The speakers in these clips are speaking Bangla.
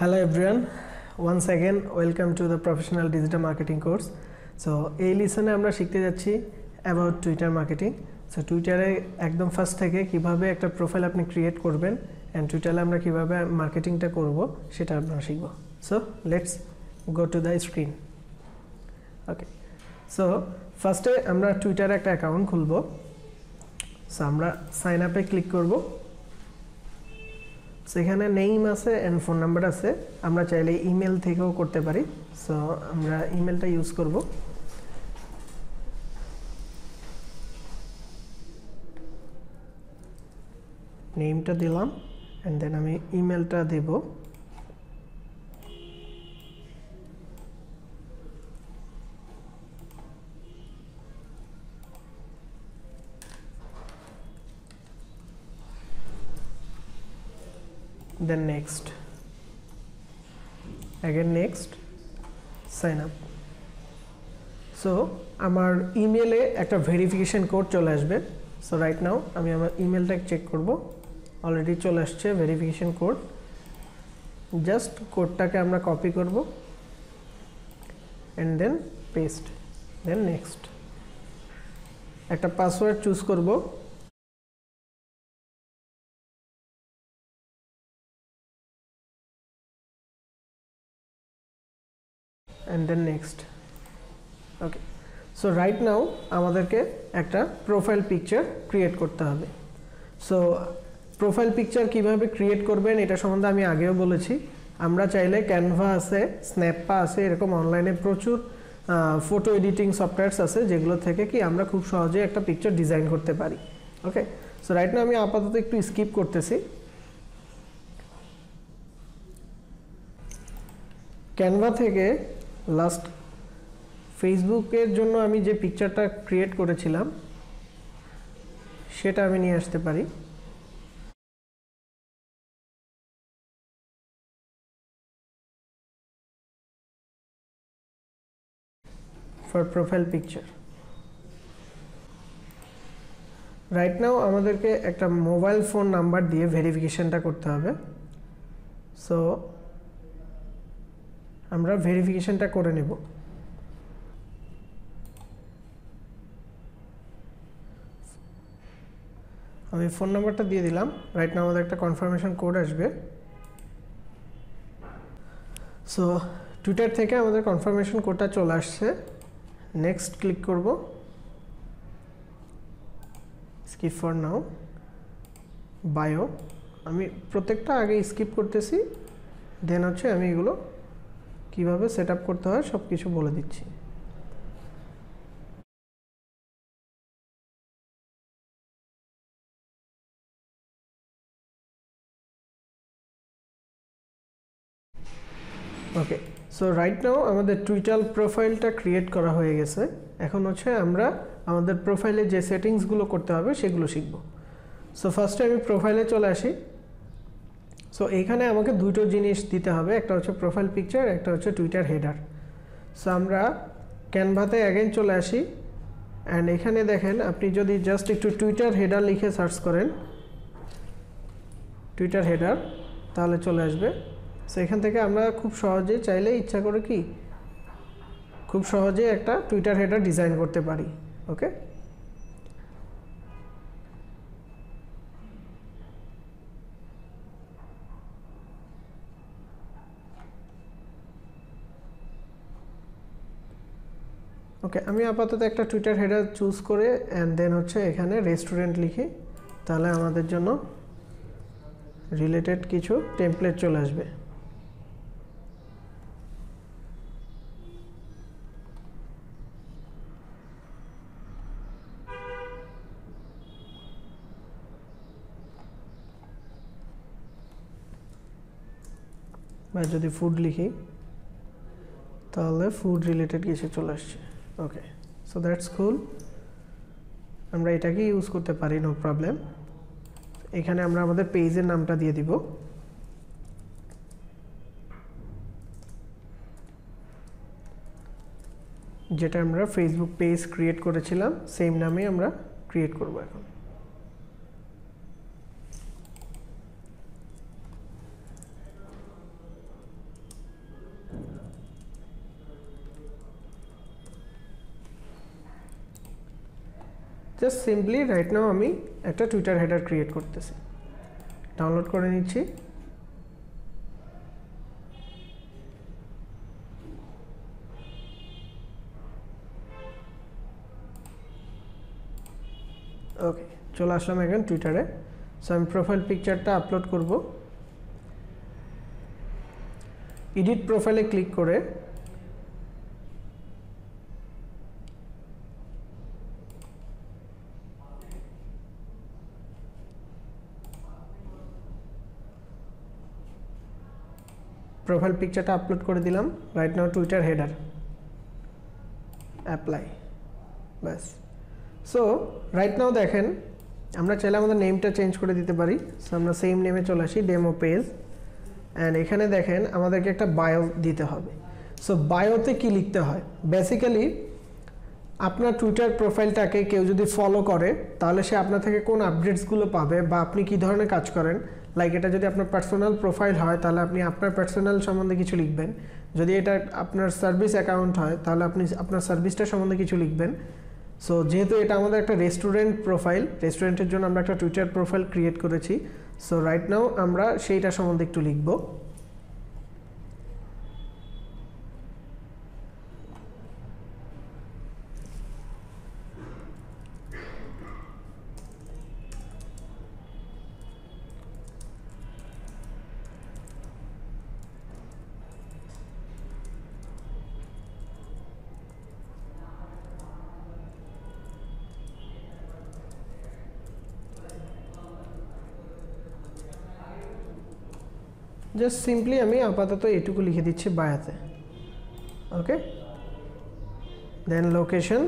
Hello everyone, once again welcome to the professional digital marketing course. So এই লিসনে আমরা শিখতে যাচ্ছি about Twitter marketing. So Twitter এ একদম ফার্স্ট থেকে কিভাবে একটা প্রোফাইল আপনি ক্রিয়েট করবেন and Twitter এ আমরা কিভাবে মার্কেটিংটা করব সেটা আমরা শিখব. So let's go to the screen. Okay. So ফার্স্টে আমরা Twitter এ একটা অ্যাকাউন্ট খুলব. So আমরা সাইন আপে ক্লিক করব. সেখানে নেম আছে এন্ড ফোন নাম্বার আছে, আমরা চাইলে ইমেল থেকেও করতে পারি. সো আমরা ইমেলটা ইউজ করব. নেমটা দিলাম এন্ড দেন আমি ইমেলটা দেব. Then next, again next, sign up. So আমার ইমেলে একটা ভেরিফিকেশন কোড চলে আসবে. সো রাইট নাও আমি আমার ইমেলটা চেক করব. অলরেডি চলে আসছে ভেরিফিকেশন কোড. জাস্ট কোডটাকে আমরা কপি করব and then paste, then next. একটা পাসওয়ার্ড চুজ করব. and then next. Okay, so right now আমাদেরকে একটা প্রোফাইল পিকচার ক্রিয়েট করতে হবে. সো প্রোফাইল পিকচার কিভাবে ক্রিয়েট করবেন এটা সম্বন্ধে আমি আগেও বলেছি. আমরা চাইলে ক্যানভা আছে, স্ন্যাপা আছে, এরকম অনলাইনে প্রচুর ফটো এডিটিং সফটওয়্যারস আছে যেগুলো থেকে কি আমরা খুব সহজে একটা পিকচার ডিজাইন করতে পারি. ওকে, সো রাইট নাও আমি আপাতত একটু স্কিপ করতেছি. ক্যানভা থেকে লাস্ট ফেসবুকের জন্য আমি যে পিকচারটা ক্রিয়েট করেছিলাম সেটা আমি নিয়ে আসতে পারি. For profile picture right now আমাদেরকে একটা মোবাইল ফোন নাম্বার দিয়ে ভেরিফিকেশনটা করতে হবে. সো আমরা ভেরিফিকেশনটা করে নেব. আমি ফোন নাম্বারটা দিয়ে দিলাম. রাইট নাও আমাদের একটা কনফার্মেশন কোড আসবে. সো টুইটার থেকে আমাদের কনফার্মেশন কোডটা চলে আসছে. নেক্সট ক্লিক করব. Skip for now. বায়ো আমি প্রত্যেকটা আগে স্কিপ করতেছি, দেন হচ্ছে আমি এগুলো কিভাবে সেট আপ করতে হয় সব কিছু বলে দিচ্ছি. ওকে, সো রাইট নাও আমাদের টুইটার প্রোফাইলটা ক্রিয়েট করা হয়ে গেছে. এখন হচ্ছে আমরা আমাদের প্রোফাইলে যে সেটিংসগুলো করতে হবে সেগুলো শিখব. সো ফার্স্টে আমি প্রোফাইলে চলে আসি. সো এইখানে আমাকে দুটো জিনিস দিতে হবে, একটা হচ্ছে প্রোফাইল পিকচার, একটা হচ্ছে টুইটার হেডার. সো আমরা ক্যানভাতে অ্যাগেন চলে আসি অ্যান্ড এখানে দেখেন আপনি যদি জাস্ট একটু টুইটার হেডার লিখে সার্চ করেন, টুইটার হেডার, তাহলে চলে আসবে. সো এখান থেকে আমরা খুব সহজে চাইলে ইচ্ছা করে কি খুব সহজে একটা টুইটার হেডার ডিজাইন করতে পারি. ওকে, ওকে আমি আপাতত একটা টুইটার হেডার চুজ করে অ্যান্ড দেন হচ্ছে এখানে রেস্টুরেন্ট লিখি, তাহলে আমাদের জন্য রিলেটেড কিছু টেমপ্লেট চলে আসবে. বা যদি ফুড লিখি তাহলে ফুড রিলেটেড কিছু চলে আসছে. ওকে, সো দ্যাটস কুল. আমরা এটাকে ইউজ করতে পারি, নো প্রবলেম. এখানে আমরা আমাদের পেজের নামটা দিয়ে দিব. যেটা আমরা ফেসবুক পেজ ক্রিয়েট করেছিলাম সেম নামে আমরা ক্রিয়েট করব এখন. জাস্ট সিম্পলি রাইট নাও আমি একটা টুইটার হেডার ক্রিয়েট করতেছি, ডাউনলোড করে নিচ্ছি। ওকে, চলে আসলাম এখন টুইটারে। সো আমি প্রোফাইল পিকচারটা আপলোড করব। এডিট প্রোফাইলে ক্লিক করে প্রোফাইল পিকচারটা আপলোড করে দিলাম। Right now Twitter header, apply, ব্যাস। সো রাইট নাও দেখেন আমরা চাইলে আমাদের নেমটা চেঞ্জ করে দিতে পারি। সো আমরা সেম নেমে চলে আসি, ডেমো পেজ। অ্যান্ড এখানে দেখেন আমাদেরকে একটা বায়ো দিতে হবে। সো বায়োতে কি লিখতে হয়? বেসিক্যালি আপনার টুইটার প্রোফাইলটাকে কেউ যদি ফলো করে তাহলে সে আপনার থেকে কোন আপডেটসগুলো পাবে বা আপনি কী ধরনের কাজ করেন। লাইক এটা যদি আপনার পার্সোনাল প্রোফাইল হয় তাহলে আপনি আপনার পার্সোনাল সম্বন্ধে কিছু লিখবেন। যদি এটা আপনার সার্ভিস অ্যাকাউন্ট হয় তাহলে আপনি আপনার সার্ভিসটা সম্বন্ধে কিছু লিখবেন। সো যেহেতু এটা আমাদের একটা রেস্টুরেন্ট প্রোফাইল, রেস্টুরেন্টের জন্য আমরা একটা টুইটার প্রোফাইল ক্রিয়েট করেছি। সো রাইট নাও আমরা সেইটা সম্বন্ধে একটু লিখব। জাস্ট সিম্পলি আমি আপাতত এটুকু লিখে দিচ্ছি বায়োতে। ওকে, দেন লোকেশন,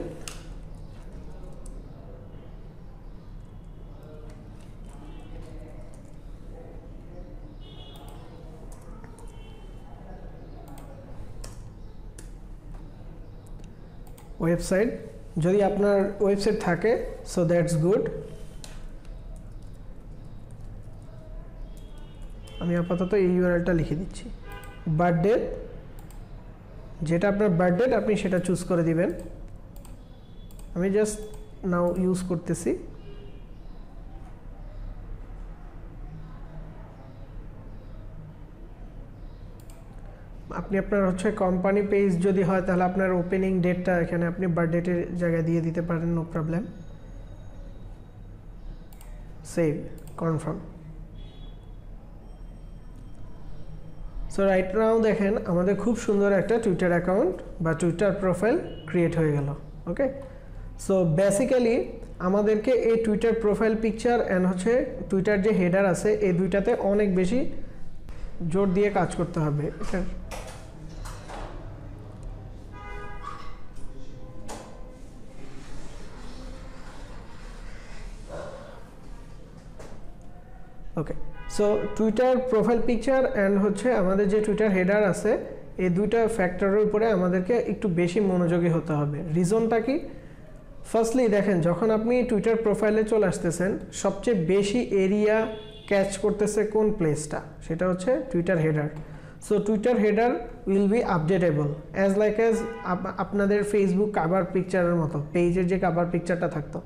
ওয়েবসাইট, যদি আপনার ওয়েবসাইট থাকে সো দ্যাটস গুড। আমি আপাতত এই ইউআরএলটা লিখে দিচ্ছি। বার্থডে, যেটা আপনার বার্থডে আপনি সেটা চুজ করে দিবেন। আমি জাস্ট নাও ইউজ করতেছি। আপনি আপনার হচ্ছে কোম্পানি পেজ যদি হয় তাহলে আপনার ওপেনিং ডেটটা এখানে আপনি বার্থডেটের জায়গায় দিয়ে দিতে পারেন, no problem. Save, confirm. So right now দেখেন আমাদের খুব সুন্দর একটা টুইটার অ্যাকাউন্ট বা টুইটার প্রোফাইল ক্রিয়েট হয়ে গেল। ওকে, সো বেসিক্যালি আমাদেরকে এই টুইটার প্রোফাইল পিকচার অ্যান্ড হচ্ছে টুইটার যে হেডার আছে এই দুইটাতে অনেক বেশি জোর দিয়ে কাজ করতে হবে। Okay, so Twitter profile picture and হচ্ছে আমাদের যে টুইটার হেডার আছে এই দুইটা ফ্যাক্টরের উপরে আমাদেরকে একটু বেশি মনোযোগী হতে হবে। রিজনটা কি? ফার্স্টলি দেখেন যখন আপনি টুইটার প্রোফাইলে চলে আসতেছেন সবচেয়ে বেশি এরিয়া ক্যাচ করতেছে কোন প্লেসটা, সেটা হচ্ছে Twitter header. So Twitter header will be updatable as like as আপনাদের ফেসবুক কাভার পিকচারের মতো, পেজের যে কাভার পিকচারটা থাকতো,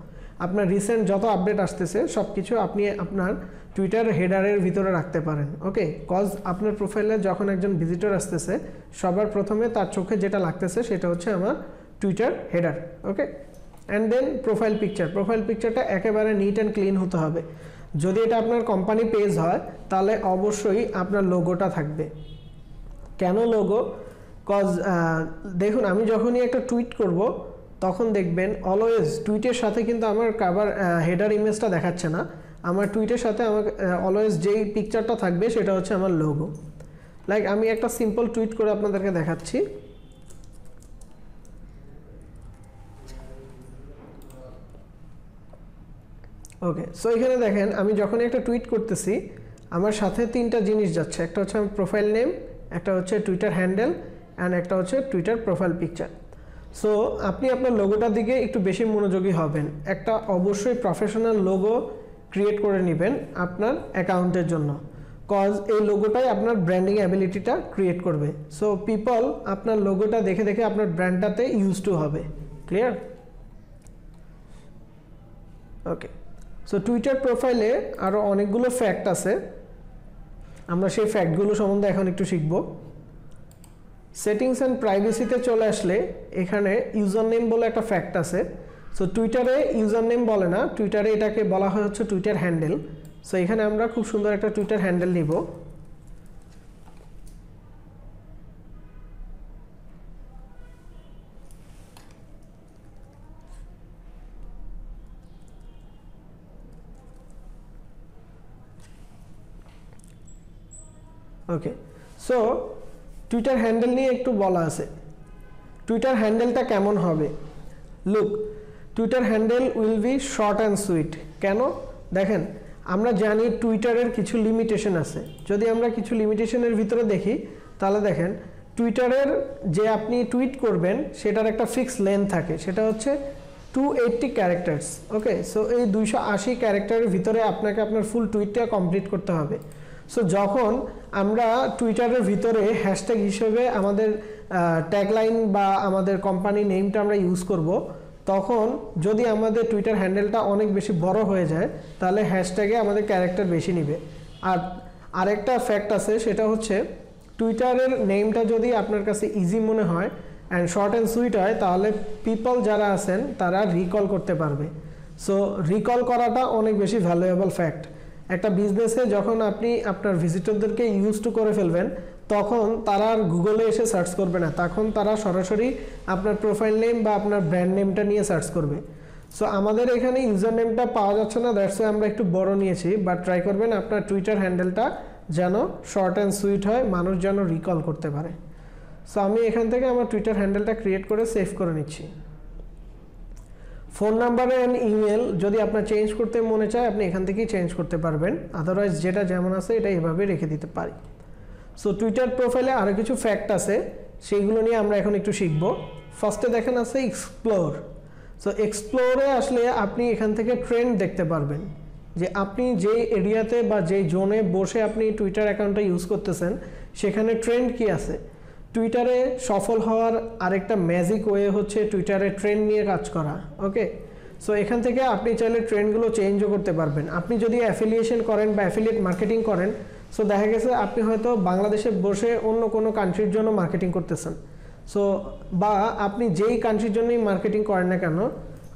আপনার রিসেন্ট যত আপডেট আসতেছে সব কিছু আপনি আপনার টুইটার হেডারের ভিতরে রাখতে পারেন। ওকে, কজ আপনার প্রোফাইলে যখন একজন ভিজিটর আসতেছে সবার প্রথমে তার চোখে যেটা লাগতেছে সেটা হচ্ছে আমার Twitter header. Okay, and then profile পিকচারটা একেবারে নিট অ্যান্ড ক্লিন হতে হবে। যদি এটা আপনার কোম্পানি পেজ হয় তাহলে অবশ্যই আপনার লোগোটা থাকবে। কেন লোগো? কজ দেখুন আমি যখনই একটা টুইট করব তখন দেখবেন অলওয়েজ টুইটের সাথে কিন্তু আমার কাভার হেডার ইমেজটা দেখাচ্ছে না, আমার টুইটের সাথে আমার অলওয়েজ যেই পিকচারটা থাকবে সেটা হচ্ছে আমার লোগো। লাইক আমি একটা সিম্পল টুইট করে আপনাদেরকে দেখাচ্ছি। ওকে, সো এখানে দেখেন আমি যখনই একটা টুইট করতেছি আমার সাথে তিনটা জিনিস যাচ্ছে, একটা হচ্ছে আমার প্রোফাইল নেম, একটা হচ্ছে টুইটার হ্যান্ডেল অ্যান্ড একটা হচ্ছে টুইটার প্রোফাইল পিকচার। সো আপনি আপনার লোগোটার দিকে একটু বেশি মনোযোগী হবেন। একটা অবশ্যই প্রফেশনাল লোগো ক্রিয়েট করে নেবেন আপনার অ্যাকাউন্টের জন্য, কজ এই লোগোটাই আপনার ব্র্যান্ডিং অ্যাবিলিটিটা ক্রিয়েট করবে। সো পিপল আপনার লোগোটা দেখে দেখে আপনার ব্র্যান্ডটাতে ইউজ টু হবে। ক্লিয়ার? ওকে, সো টুইটার প্রোফাইলে আরও অনেকগুলো ফ্যাক্ট আছে, আমরা সেই ফ্যাক্টগুলো সম্বন্ধে এখন একটু শিখব। সেটিংস অ্যান্ড প্রাইভেসিতে চলে আসলে এখানে ইউজার নেম বলে একটা ফ্যাক্ট আছে। সো টুইটারে ইউজার নেম বলে না, টুইটারে এটাকে বলা হয় হচ্ছে টুইটার হ্যান্ডেল। সো এখানে আমরা খুব সুন্দর একটা টুইটার হ্যান্ডেল নিব। ওকে, সো টুইটার হ্যান্ডেল নিয়ে একটু বলা আছে। টুইটার হ্যান্ডেলটা কেমন হবে? Look, Twitter handle will be short and sweet. কেন? দেখেন, আমরা জানি টুইটারের কিছু লিমিটেশন আছে। যদি আমরা কিছু লিমিটেশনের ভিতরে দেখি তাহলে দেখেন টুইটারের যে আপনি টুইট করবেন সেটার একটা ফিক্স লেন্থ থাকে, সেটা হচ্ছে 280 ক্যারেক্টার্স। ওকে, সো এই 280 ক্যারেক্টারের ভিতরে আপনাকে আপনার ফুল টুইটটা কমপ্লিট করতে হবে। সো যখন আমরা টুইটারের ভিতরে হ্যাশট্যাগ হিসেবে আমাদের ট্যাগলাইন বা আমাদের কোম্পানি নেমটা আমরা ইউজ করব, তখন যদি আমাদের টুইটার হ্যান্ডেলটা অনেক বেশি বড় হয়ে যায় তাহলে হ্যাশট্যাগে আমাদের ক্যারেক্টার বেশি নেবে। আর আরেকটা ফ্যাক্ট আছে, সেটা হচ্ছে টুইটারের নেমটা যদি আপনার কাছে ইজি মনে হয় অ্যান্ড শর্ট অ্যান্ড সুইট হয় তাহলে পিপল যারা আছেন তারা রিকল করতে পারবে। সো রিকল করাটা অনেক বেশি ভ্যালুয়েবল ফ্যাক্ট। একটা বিজনেসে যখন আপনি আপনার ভিজিটরদেরকে ইউজ টু করে ফেলবেন তখন তারা আর গুগলে এসে সার্চ করবে না, তখন তারা সরাসরি আপনার প্রোফাইল নেম বা আপনার ব্র্যান্ড নেমটা নিয়ে সার্চ করবে। সো আমাদের এখানে ইউজার নেমটা পাওয়া যাচ্ছে না, দ্যাটস ওয়াই আমরা একটু বড় নিয়েছি, বাট ট্রাই করবেন আপনার টুইটার হ্যান্ডেলটা যেন শর্ট অ্যান্ড সুইট হয়, মানুষ যেন রিকল করতে পারে। সো আমি এখান থেকে আমার টুইটার হ্যান্ডেলটা ক্রিয়েট করে সেভ করে নিচ্ছি। ফোন নাম্বার অ্যান্ড ইমেল যদি আপনার চেঞ্জ করতে মনে চায় আপনি এখান থেকেই চেঞ্জ করতে পারবেন, আদারওয়াইজ যেটা যেমন আছে এটা এভাবে রেখে দিতে পারি। সো টুইটার প্রোফাইলে আরও কিছু ফ্যাক্ট আছে, সেইগুলো নিয়ে আমরা এখন একটু শিখব। ফার্স্টে দেখেন আছে এক্সপ্লোর। সো এক্সপ্লোরে আসলে আপনি এখান থেকে ট্রেন্ড দেখতে পারবেন, যে আপনি যেই এরিয়াতে বা যেই জোনে বসে আপনি টুইটার অ্যাকাউন্টটা ইউজ করতেছেন সেখানে ট্রেন্ড কি আছে। টুইটারে সফল হওয়ার আরেকটা ম্যাজিক ওয়ে হচ্ছে টুইটারে ট্রেন্ড নিয়ে কাজ করা। ওকে, সো এখান থেকে আপনি চাইলে ট্রেন্ডগুলো চেঞ্জও করতে পারবেন। আপনি যদি অ্যাফিলিয়েশন করেন বা অ্যাফিলিয়েট মার্কেটিং করেন, সো দেখা গেছে আপনি হয়তো বাংলাদেশে বসে অন্য কোনো কান্ট্রির জন্য মার্কেটিং করতেছেন, সো বা আপনি যেই কান্ট্রির জন্যই মার্কেটিং করেন না কেন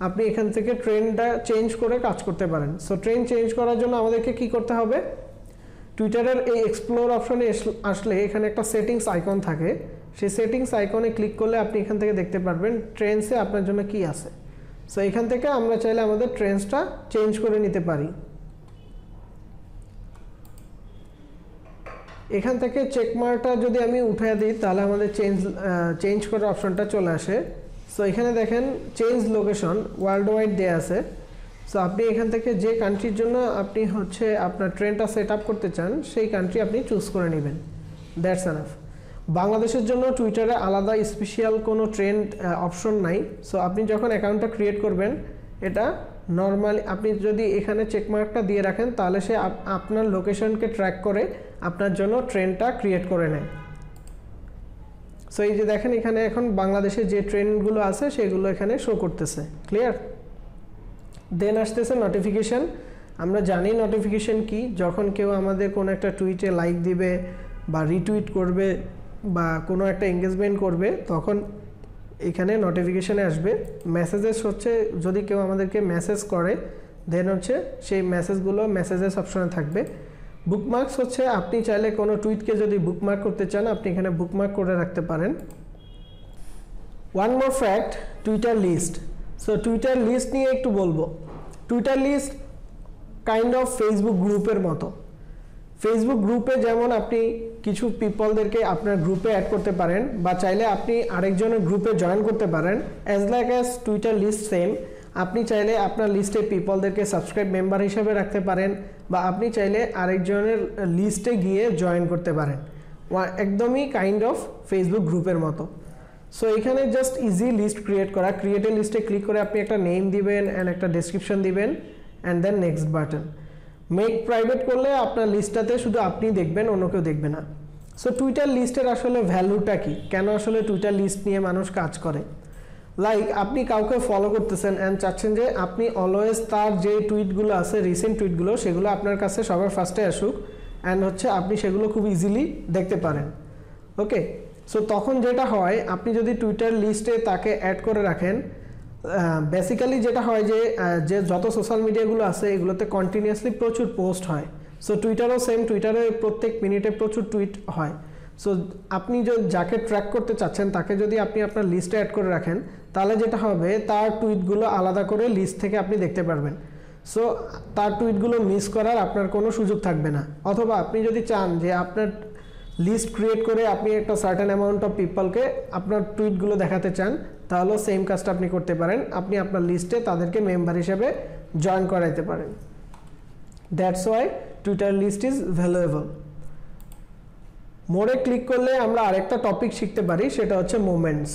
আপনি এখান থেকে ট্রেন্ডটা চেঞ্জ করে কাজ করতে পারেন। সো ট্রেন্ড চেঞ্জ করার জন্য আমাদেরকে কি করতে হবে? টুইটারের এই এক্সপ্লোর অপশনে আসলে এখানে একটা সেটিংস আইকন থাকে, সেই সেটিংস আইকনে ক্লিক করলে আপনি এখান থেকে দেখতে পারবেন ট্রেন্ডসে আপনার জন্য কি আছে। সো এখান থেকে আমরা চাইলে আমাদের ট্রেন্ডসটা চেঞ্জ করে নিতে পারি। এখান থেকে চেকমার্কটা যদি আমি উঠিয়ে দিই তাহলে আমাদের চেঞ্জ করার অপশনটা চলে আসে। সো এখানে দেখেন চেঞ্জ লোকেশন ওয়ার্ল্ড ওয়াইড দেয়া আছে। সো আপনি এখান থেকে যে কান্ট্রির জন্য আপনি হচ্ছে আপনার ট্রেন্ডটা সেট আপ করতে চান সেই কান্ট্রি আপনি চুজ করে নেবেন, দ্যাটস এনাফ। বাংলাদেশের জন্য টুইটারে আলাদা স্পেশাল কোনো ট্রেন্ড অপশন নাই। সো আপনি যখন অ্যাকাউন্টটা ক্রিয়েট করবেন এটা নর্মালি আপনি যদি এখানে চেকমার্কটা দিয়ে রাখেন তাহলে সে আপনার লোকেশনকে ট্র্যাক করে আপনার জন্য ট্রেন্ডটা ক্রিয়েট করে নেয়। সো এই যে দেখেন এখানে এখন বাংলাদেশে যে ট্রেন্ডগুলো আছে সেগুলো এখানে শো করতেছে, ক্লিয়ার। দেন আসতেছে নোটিফিকেশান। আমরা জানি নোটিফিকেশান কি, যখন কেউ আমাদের কোনো একটা টুইটে লাইক দিবে বা রিটুইট করবে বা কোনো একটা এঙ্গেজমেন্ট করবে তখন এখানে নোটিফিকেশানে আসবে। মেসেজেস হচ্ছে যদি কেউ আমাদেরকে মেসেজ করে দেন হচ্ছে সেই মেসেজগুলো মেসেজেস অপশনে থাকবে। বুকমার্কস হচ্ছে আপনি চাইলে কোনো টুইটকে যদি বুকমার্ক করতে চান আপনি এখানে বুকমার্ক করে রাখতে পারেন। One more fact, Twitter list. So Twitter list নিয়ে একটু বলবো। Twitter list kind of Facebook গ্রুপের মতো। ফেসবুক গ্রুপে যেমন আপনি কিছু পিপলদেরকে আপনার গ্রুপে অ্যাড করতে পারেন বা চাইলে আপনি আরেকজনের গ্রুপে জয়েন করতে পারেন, as like as Twitter list same. আপনি চাইলে আপনার লিস্টে পিপলদেরকে সাবস্ক্রাইব মেম্বার হিসেবে রাখতে পারেন বা আপনি চাইলে আরেকজনের লিস্টে গিয়ে জয়েন করতে পারেন, একদমই কাইন্ড অফ ফেসবুক গ্রুপের মতো। সো এখানে জাস্ট ইজি লিস্ট ক্রিয়েট করা, ক্রিয়েট এ লিস্টে ক্লিক করে আপনি একটা নেম দিবেন অ্যান্ড একটা ডেসক্রিপশন দিবেন and then next button. Make private করলে আপনার লিস্টটাতে শুধু আপনি দেখবেন, অন্য কেউ দেখবে না। সো টুইটার লিস্টের আসলে ভ্যালুটা কি, কেন আসলে টুইটার লিস্ট নিয়ে মানুষ কাজ করে? লাইক আপনি কাউকে ফলো করতেছেন অ্যান্ড চাচ্ছেন যে আপনি অলওয়েজ তার যে টুইটগুলো আছে রিসেন্ট টুইটগুলো সেগুলো আপনার কাছে সবার ফার্স্টে আসুক অ্যান্ড হচ্ছে আপনি সেগুলো খুব ইজিলি দেখতে পারেন। ওকে, সো তখন যেটা হয়, আপনি যদি টুইটার লিস্টে তাকে অ্যাড করে রাখেন, বেসিক্যালি যেটা হয় যে যত সোশ্যাল মিডিয়াগুলো আছে এগুলোতে কন্টিনিউয়াসলি প্রচুর পোস্ট হয়। সো টুইটারও সেম, টুইটারে প্রত্যেক মিনিটে প্রচুর টুইট হয়। সো আপনি যাকে ট্র্যাক করতে চাচ্ছেন তাকে যদি আপনি আপনার লিস্টে অ্যাড করে রাখেন, তাহলে যেটা হবে তার টুইটগুলো আলাদা করে লিস্ট থেকে আপনি দেখতে পারবেন। সো তার টুইটগুলো মিস করার আপনার কোনো সুযোগ থাকবে না। অথবা আপনি যদি চান যে আপনার লিস্ট ক্রিয়েট করে আপনি একটা সার্টেন অ্যামাউন্ট অফ পিপলকে আপনার টুইটগুলো দেখাতে চান, তাহলেও সেম কাজটা আপনি করতে পারেন। আপনি আপনার লিস্টে তাদেরকে মেম্বার হিসেবে জয়েন করাইতে পারেন। That's why Twitter list is valuable. মোড়ে ক্লিক করলে আমরা আরেকটা টপিক শিখতে পারি, সেটা হচ্ছে মোমেন্টস।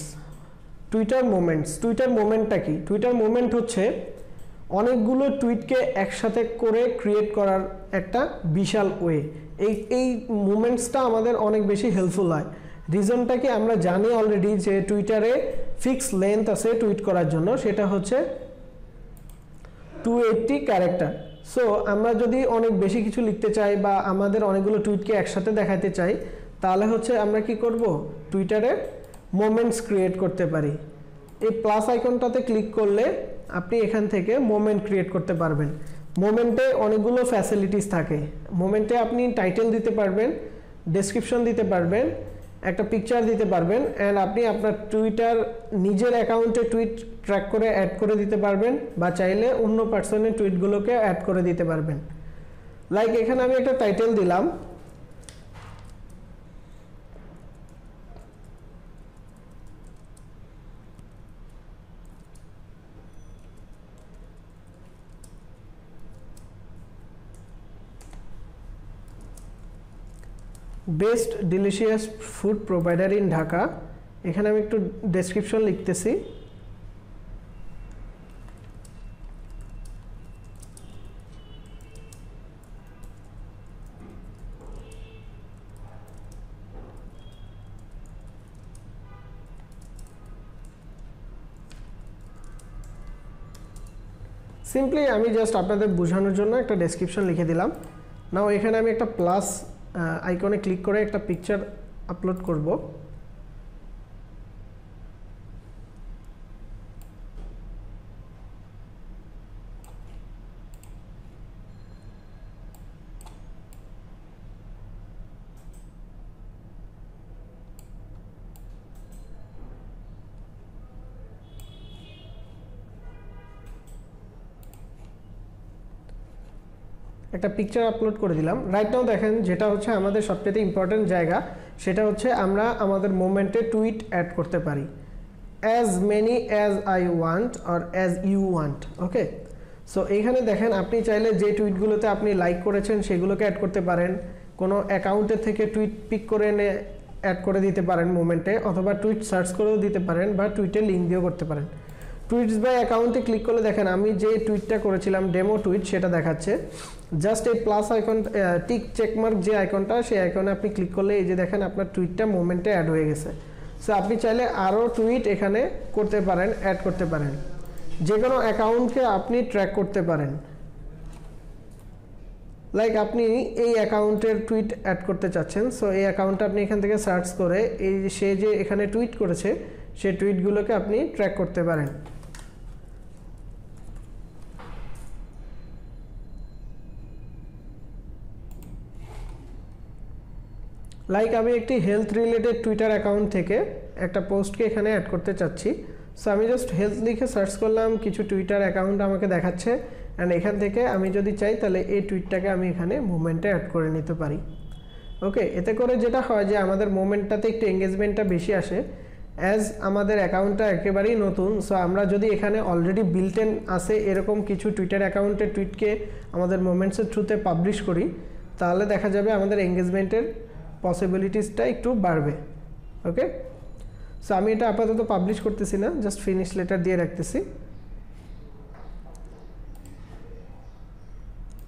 টুইটার মোমেন্টটা কি? টুইটার মোমেন্ট হচ্ছে অনেকগুলো টুইটকে একসাথে করে ক্রিয়েট করার একটা বিশাল ওয়ে। এই মোমেন্টসটা আমাদের অনেক বেশি হেল্পফুল হয়। রিজনটা কি আমরা জানি অলরেডি, যে টুইটারে ফিক্স লেন্থ আছে টুইট করার জন্য, সেটা হচ্ছে 280 ক্যারেক্টার। সো আমরা যদি অনেক বেশি কিছু লিখতে চাই বা আমাদের অনেকগুলো টুইটকে একসাথে দেখাতে চাই, তাহলে হচ্ছে আমরা কি করব, টুইটারে মোমেন্টস ক্রিয়েট করতে পারি। এই প্লাস আইকনটাতে ক্লিক করলে আপনি এখান থেকে মোমেন্ট ক্রিয়েট করতে পারবেন। মোমেন্টে অনেকগুলো ফ্যাসিলিটিস থাকে। মোমেন্টে আপনি টাইটেল দিতে পারবেন, ডেসক্রিপশন দিতে পারবেন, একটা পিকচার দিতে পারবেন, অ্যান্ড আপনি আপনার টুইটার নিজের অ্যাকাউন্টে টুইট ট্র্যাক করে অ্যাড করে দিতে পারবেন, বা চাইলে অন্য পার্সনের টুইটগুলোকে অ্যাড করে দিতে পারবেন। লাইক এখানে আমি একটা টাইটেল দিলাম, best delicious food provider in Dhaka. এখানে আমি একটু ডেসক্রিপশন লিখতেছি। সিম্পলি আমি জাস্ট আপনাদের বোঝানোর জন্য একটা ডেসক্রিপশন লিখে দিলাম। নাও এখানে আমি একটা প্লাস আইকনে ক্লিক করে একটা পিকচার আপলোড করব। একটা পিকচার আপলোড করে দিলাম। রাইট নাও দেখেন, যেটা হচ্ছে আমাদের সবচেয়ে ইম্পর্টেন্ট জায়গা, সেটা হচ্ছে আমরা আমাদের মোমেন্টে টুইট অ্যাড করতে পারি as many as I want or as you want. Okay, so এইখানে দেখেন আপনি চাইলে যে টুইটগুলোতে আপনি লাইক করেছেন সেগুলোকে অ্যাড করতে পারেন, কোনো অ্যাকাউন্টের থেকে টুইট পিক করে এনে অ্যাড করে দিতে পারেন মোমেন্টে, অথবা টুইট সার্চ করেও দিতে পারেন, বা টুইটে লিঙ্ক দিয়েও করতে পারেন। টুইটস বাই অ্যাকাউন্টে ক্লিক করলে দেখেন আমি যে টুইটটা করেছিলাম ডেমো টুইট, সেটা দেখাচ্ছে। জাস্ট এই প্লাস আইকন টিক চেকমার্ক যে আইকনটা, সেই আইকনে আপনি ক্লিক করলে এই যে দেখেন আপনার টুইটটা মোমেন্টে অ্যাড হয়ে গেছে। সো আপনি চাইলে আরও টুইট এখানে করতে পারেন, অ্যাড করতে পারেন, যে কোনো অ্যাকাউন্টকে আপনি ট্র্যাক করতে পারেন। লাইক আপনি এই অ্যাকাউন্টের টুইট অ্যাড করতে চাচ্ছেন, সো এই অ্যাকাউন্টটা আপনি এখান থেকে সার্চ করে এই সে যে এখানে টুইট করেছে সেই টুইটগুলোকে আপনি ট্র্যাক করতে পারেন। লাইক আমি একটি হেলথ রিলেটেড টুইটার অ্যাকাউন্ট থেকে একটা পোস্টকে এখানে অ্যাড করতে চাচ্ছি। সো আমি জাস্ট হেলথ লিখে সার্চ করলাম, কিছু টুইটার অ্যাকাউন্ট আমাকে দেখাচ্ছে, অ্যান্ড এখান থেকে আমি যদি চাই তাহলে এই টুইটটাকে আমি এখানে মোমেন্টে অ্যাড করে নিতে পারি। ওকে, এতে করে যেটা হয় যে আমাদের মোমেন্টটাতে একটু এঙ্গেজমেন্টটা বেশি আসে, অ্যাজ আমাদের অ্যাকাউন্টটা একেবারেই নতুন। সো আমরা যদি এখানে অলরেডি বিল্টেন আসে এরকম কিছু টুইটার অ্যাকাউন্টের টুইটকে আমাদের মোমেন্টসের থ্রুতে পাবলিশ করি, তাহলে দেখা যাবে আমাদের এঙ্গেজমেন্টের পসিবিলিটিসটা একটু বাড়বে। ওকে, সো আমি এটা আপাতত পাবলিশ করতেছি না, জাস্ট ফিনিশ লেটার দিয়ে রাখতেছি।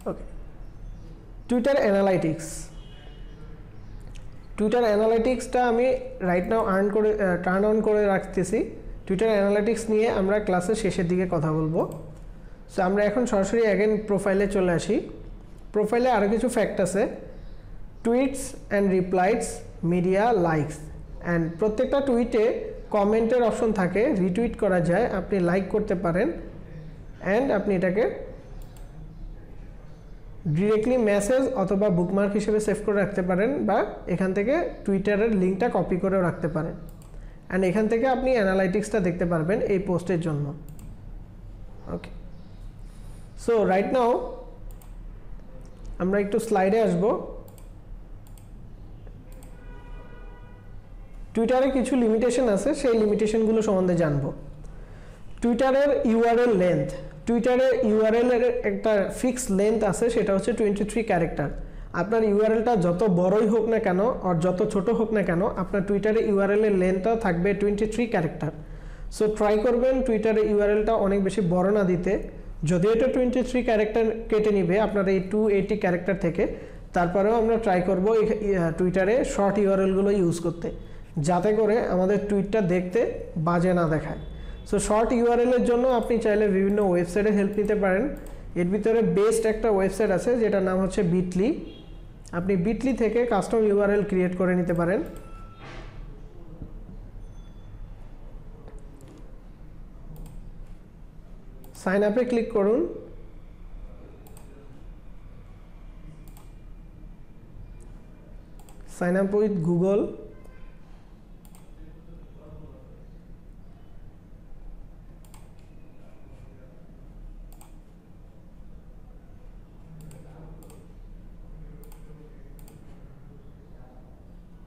ওকে, টুইটার অ্যানালাইটিক্সটা আমি রাইট নাও টার্ন অন করে রাখতেছি। টুইটার অ্যানালিটিক্স নিয়ে আমরা ক্লাসের শেষের দিকে কথা বলবো। সো আমরা এখন সরাসরি অ্যাগেন প্রোফাইলে চলে আসি। প্রোফাইলে আরও কিছু ফ্যাক্ট আছে, tweets and replies, media, likes, and প্রত্যেকটা টুইটে কমেন্টের অপশন থাকে, রিটুইট করা যায়, আপনি লাইক করতে পারেন, অ্যান্ড আপনি এটাকে ডিরেক্টলি মেসেজ অথবা বুকমার্ক হিসেবে সেভ করে রাখতে পারেন, বা এখান থেকে টুইটারের লিঙ্কটা কপি করেও রাখতে পারেন, অ্যান্ড এখান থেকে আপনি অ্যানালাইটিক্সটা দেখতে পারবেন এই পোস্টের জন্য। ওকে, সো রাইট নাও আমরা একটু স্লাইডে আসব। টুইটারে কিছু লিমিটেশন আছে, সেই লিমিটেশনগুলো সম্বন্ধে জানব। টুইটারের ইউআরএল লেন্থ, টুইটারের ইউআরএল এর একটা ফিক্স লেন্থ আছে, সেটা হচ্ছে 23 ক্যারেক্টার। আপনার ইউআরএলটা যত বড়ই হোক না কেন আর যত ছোট হোক না কেন, আপনার টুইটারে ইউআরএল এর লেন্থটা থাকবে 23 ক্যারেক্টার। সো ট্রাই করবেন টুইটারে ইউআরএলটা অনেক বেশি বড় না দিতে। যদি এটা 23 ক্যারেক্টার কেটে নিবে আপনার এই 280 ক্যারেক্টার থেকে, তারপরেও আমরা ট্রাই করব টুইটারে শর্ট ইউআরএলগুলো ইউজ করতে, যাতে করে আমাদের টুইটটা দেখতে বাজে না দেখায়। সো শর্ট ইউআরএলের জন্য আপনি চাইলে বিভিন্ন ওয়েবসাইটের হেল্প নিতে পারেন। এর ভিতরে বেস্ট একটা ওয়েবসাইট আছে যেটার নাম হচ্ছে বিটলি। আপনি বিটলি থেকে কাস্টম ইউআরএল ক্রিয়েট করে নিতে পারেন। সাইন আপে ক্লিক করুন। Sign up with Google.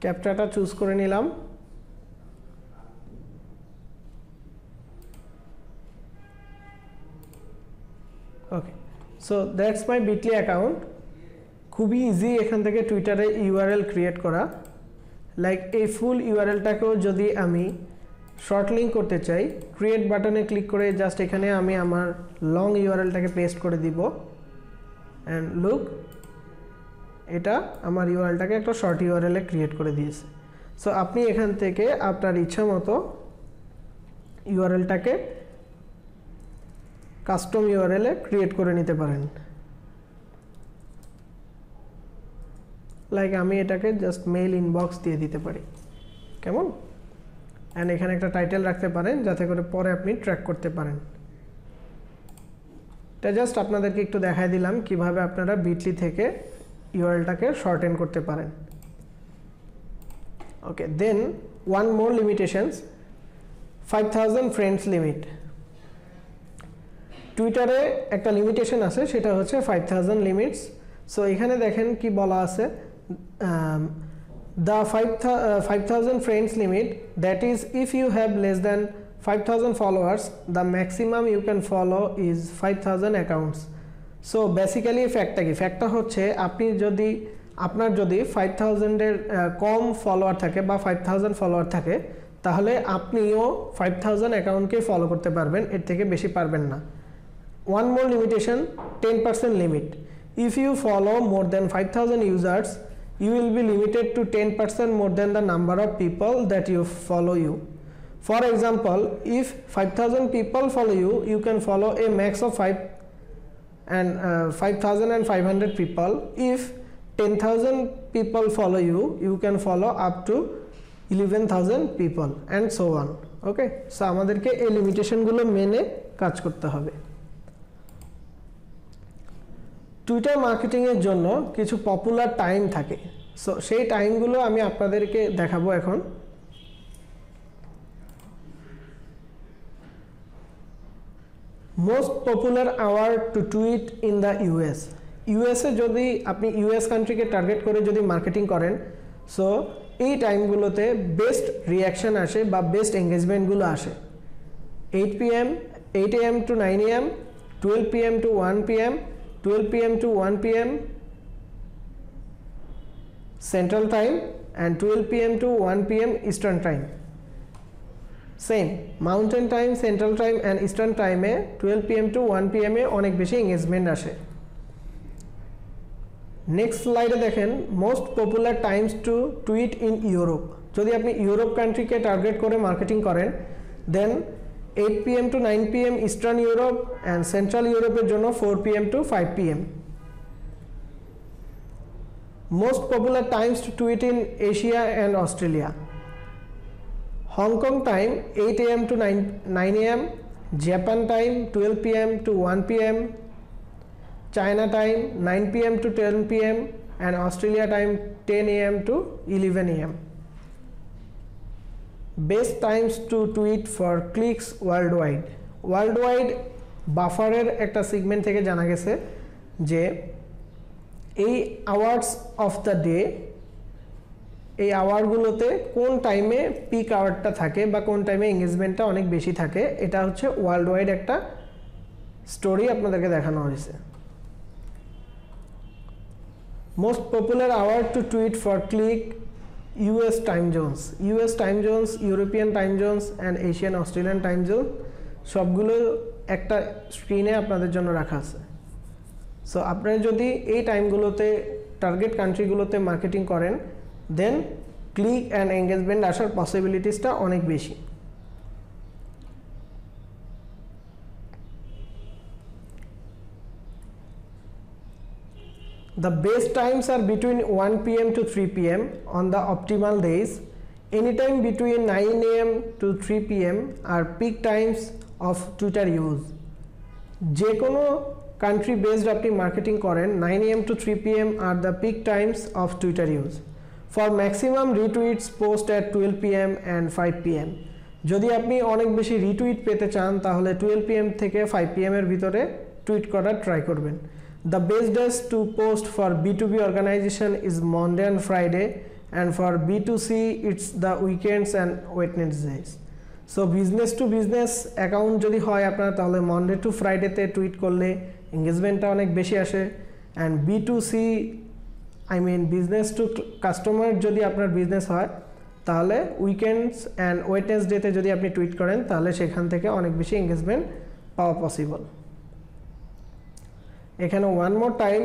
ক্যাপচাটা চুজ করে নিলাম। Okay, so that's my Bitly account. খুবই ইজি এখান থেকে টুইটারে ইউআরএল ক্রিয়েট করা। লাইক এই ফুল ইউআরএলটাকেও যদি আমি শর্ট লিঙ্ক করতে চাই, ক্রিয়েট বাটনে ক্লিক করে জাস্ট এখানে আমি আমার লং ইউআরএলটাকে পেস্ট করে দিব, অ্যান্ড লুক, এটা আমার ইউআরএলটাকে একটা শর্ট ইউআরএলে ক্রিয়েট করে দিয়েছে। সো আপনি এখান থেকে আপনার ইচ্ছা মতো ইউআরএলটাকে কাস্টম ইউআরএলে ক্রিয়েট করে নিতে পারেন। লাইক আমি এটাকে জাস্ট মেইল ইনবক্স দিয়ে দিতে পারি, কেমন? অ্যান্ড এখানে একটা টাইটেল রাখতে পারেন যাতে করে পরে আপনি ট্র্যাক করতে পারেন। এটা জাস্ট আপনাদেরকে একটু দেখাই দিলাম কিভাবে আপনারা বিটলি থেকে ইউআরএলটাকে শর্টেন করতে পারেন। Okay, then one more limitations, 5000 friends limit. টুইটারে একটা লিমিটেশন আছে, সেটা হচ্ছে 5000 লিমিটস। সো এখানে দেখেন কি বলা আছে, the 5000 friends limit, that is if you have less than 5000 followers, the maximum you can follow is 5000 accounts. So basically ফ্যাক্টটা কি? ফ্যাক্টটা হচ্ছে আপনার যদি 5000 এর কম ফলোয়ার থাকে বা 5000 ফলোয়ার থাকে, তাহলে আপনিও 5000 অ্যাকাউন্টকে ফলো করতে পারবেন, এর থেকে বেশি পারবেন না। One more limitation, 10% limit. If you follow more than 5000 users, you will be limited to 10% more than the number of people that you follow you. For example, if 5000 people follow you, you can follow a max of 5500 people. If 10,000 people follow you, you can follow up to 11,000 people and so on. Okay, so আমাদেরকে এই লিমিটেশনগুলো মেনে কাজ করতে হবে। টুইটার মার্কেটিংয়ের জন্য কিছু পপুলার টাইম থাকে, সো সেই টাইমগুলো আমি আপনাদেরকে দেখাবো এখন। Most popular hour to tweet in the US. USA যদি আপনি ইউএস কান্ট্রিকে টার্গেট করে যদি মার্কেটিং করেন, সো এই টাইমগুলোতে বেস্ট রিয়াকশান আসে বা বেস্ট এঙ্গেজমেন্টগুলো আসে। 8 AM to 9 AM, 12 PM to 1 PM, 12 PM to 1 PM Central Time, and 12 PM to 1 PM Eastern Time. Same Mountain Time, Central Time and Eastern Time A 12 PM to 1 PM এ অনেক বেশি এঙ্গেজমেন্ট আসে। নেক্সট স্লাইডে দেখেন most popular times to tweet in Europe. যদি আপনি ইউরোপ কান্ট্রিকে টার্গেট করে মার্কেটিং করেন, then 8 PM to 9 PM eastern Europe and central ইউরোপের জন্য 4 PM to 5 PM. Most popular times to tweet in Asia and Australia: Hong Kong time 8 AM to 9 AM, Japan time 12 PM to 1 PM, China time 9 PM to 10 PM, and Australia time 10 AM to 11 AM. Best times to tweet for clicks worldwide. Worldwide বাফারের একটা সেগমেন্ট থেকে জানা গেছে যে এই আওয়ার্স অফ দ্য ডে, এই আওয়ারগুলোতে কোন টাইমে পিক আওয়ারটা থাকে বা কোন টাইমে এঙ্গেজমেন্টটা অনেক বেশি থাকে, এটা হচ্ছে ওয়ার্ল্ড ওয়াইড একটা স্টোরি আপনাদেরকে দেখানো হয়েছে। Most popular hour to tweet for click US time zones, US time zones, European time zones and Asian Australian time zone সবগুলো একটা স্ক্রিনে আপনাদের জন্য রাখা আছে। সো আপনারা যদি এই টাইমগুলোতে টার্গেট কান্ট্রিগুলোতে মার্কেটিং করেন দেন ক্লিক অ্যান্ড এঙ্গেজমেন্ট আসার পসিবিলিটিসটা অনেক বেশি। The best times are between 1 PM to 3 PM on the optimal days. Anytime between 9 AM to 3 PM are peak times of Twitter use. যে কোনো কান্ট্রি বেসড আপনি মার্কেটিং করেন 9 AM to 3 PM are the peak times of Twitter use. For maximum retweets post at 12 PM and 5 PM. যদি আপনি অনেক বেশি রিটুইট পেতে চান তাহলে 12 PM থেকে 5 PM এর ভিতরে টুইট করার ট্রাই করবেন। The best days to post for B2B organization is Monday and Friday, and for B2C it's the weekends and Wednesdays. So business to business account যদি হয় আপনার তাহলে মন্ডে টু ফ্রাইডেতে টুইট করলে এঙ্গেজমেন্টটা অনেক বেশি আসে, and B2C I mean business to customer যদি আপনার বিজনেস হয় তাহলে উইকেন্ডস অ্যান্ড ওয়েডনেসডেতে যদি আপনি টুইট করেন তাহলে সেখান থেকে অনেক বেশি এঙ্গেজমেন্ট পাওয়া পসিবল। এখানে ওয়ান মোর টাইম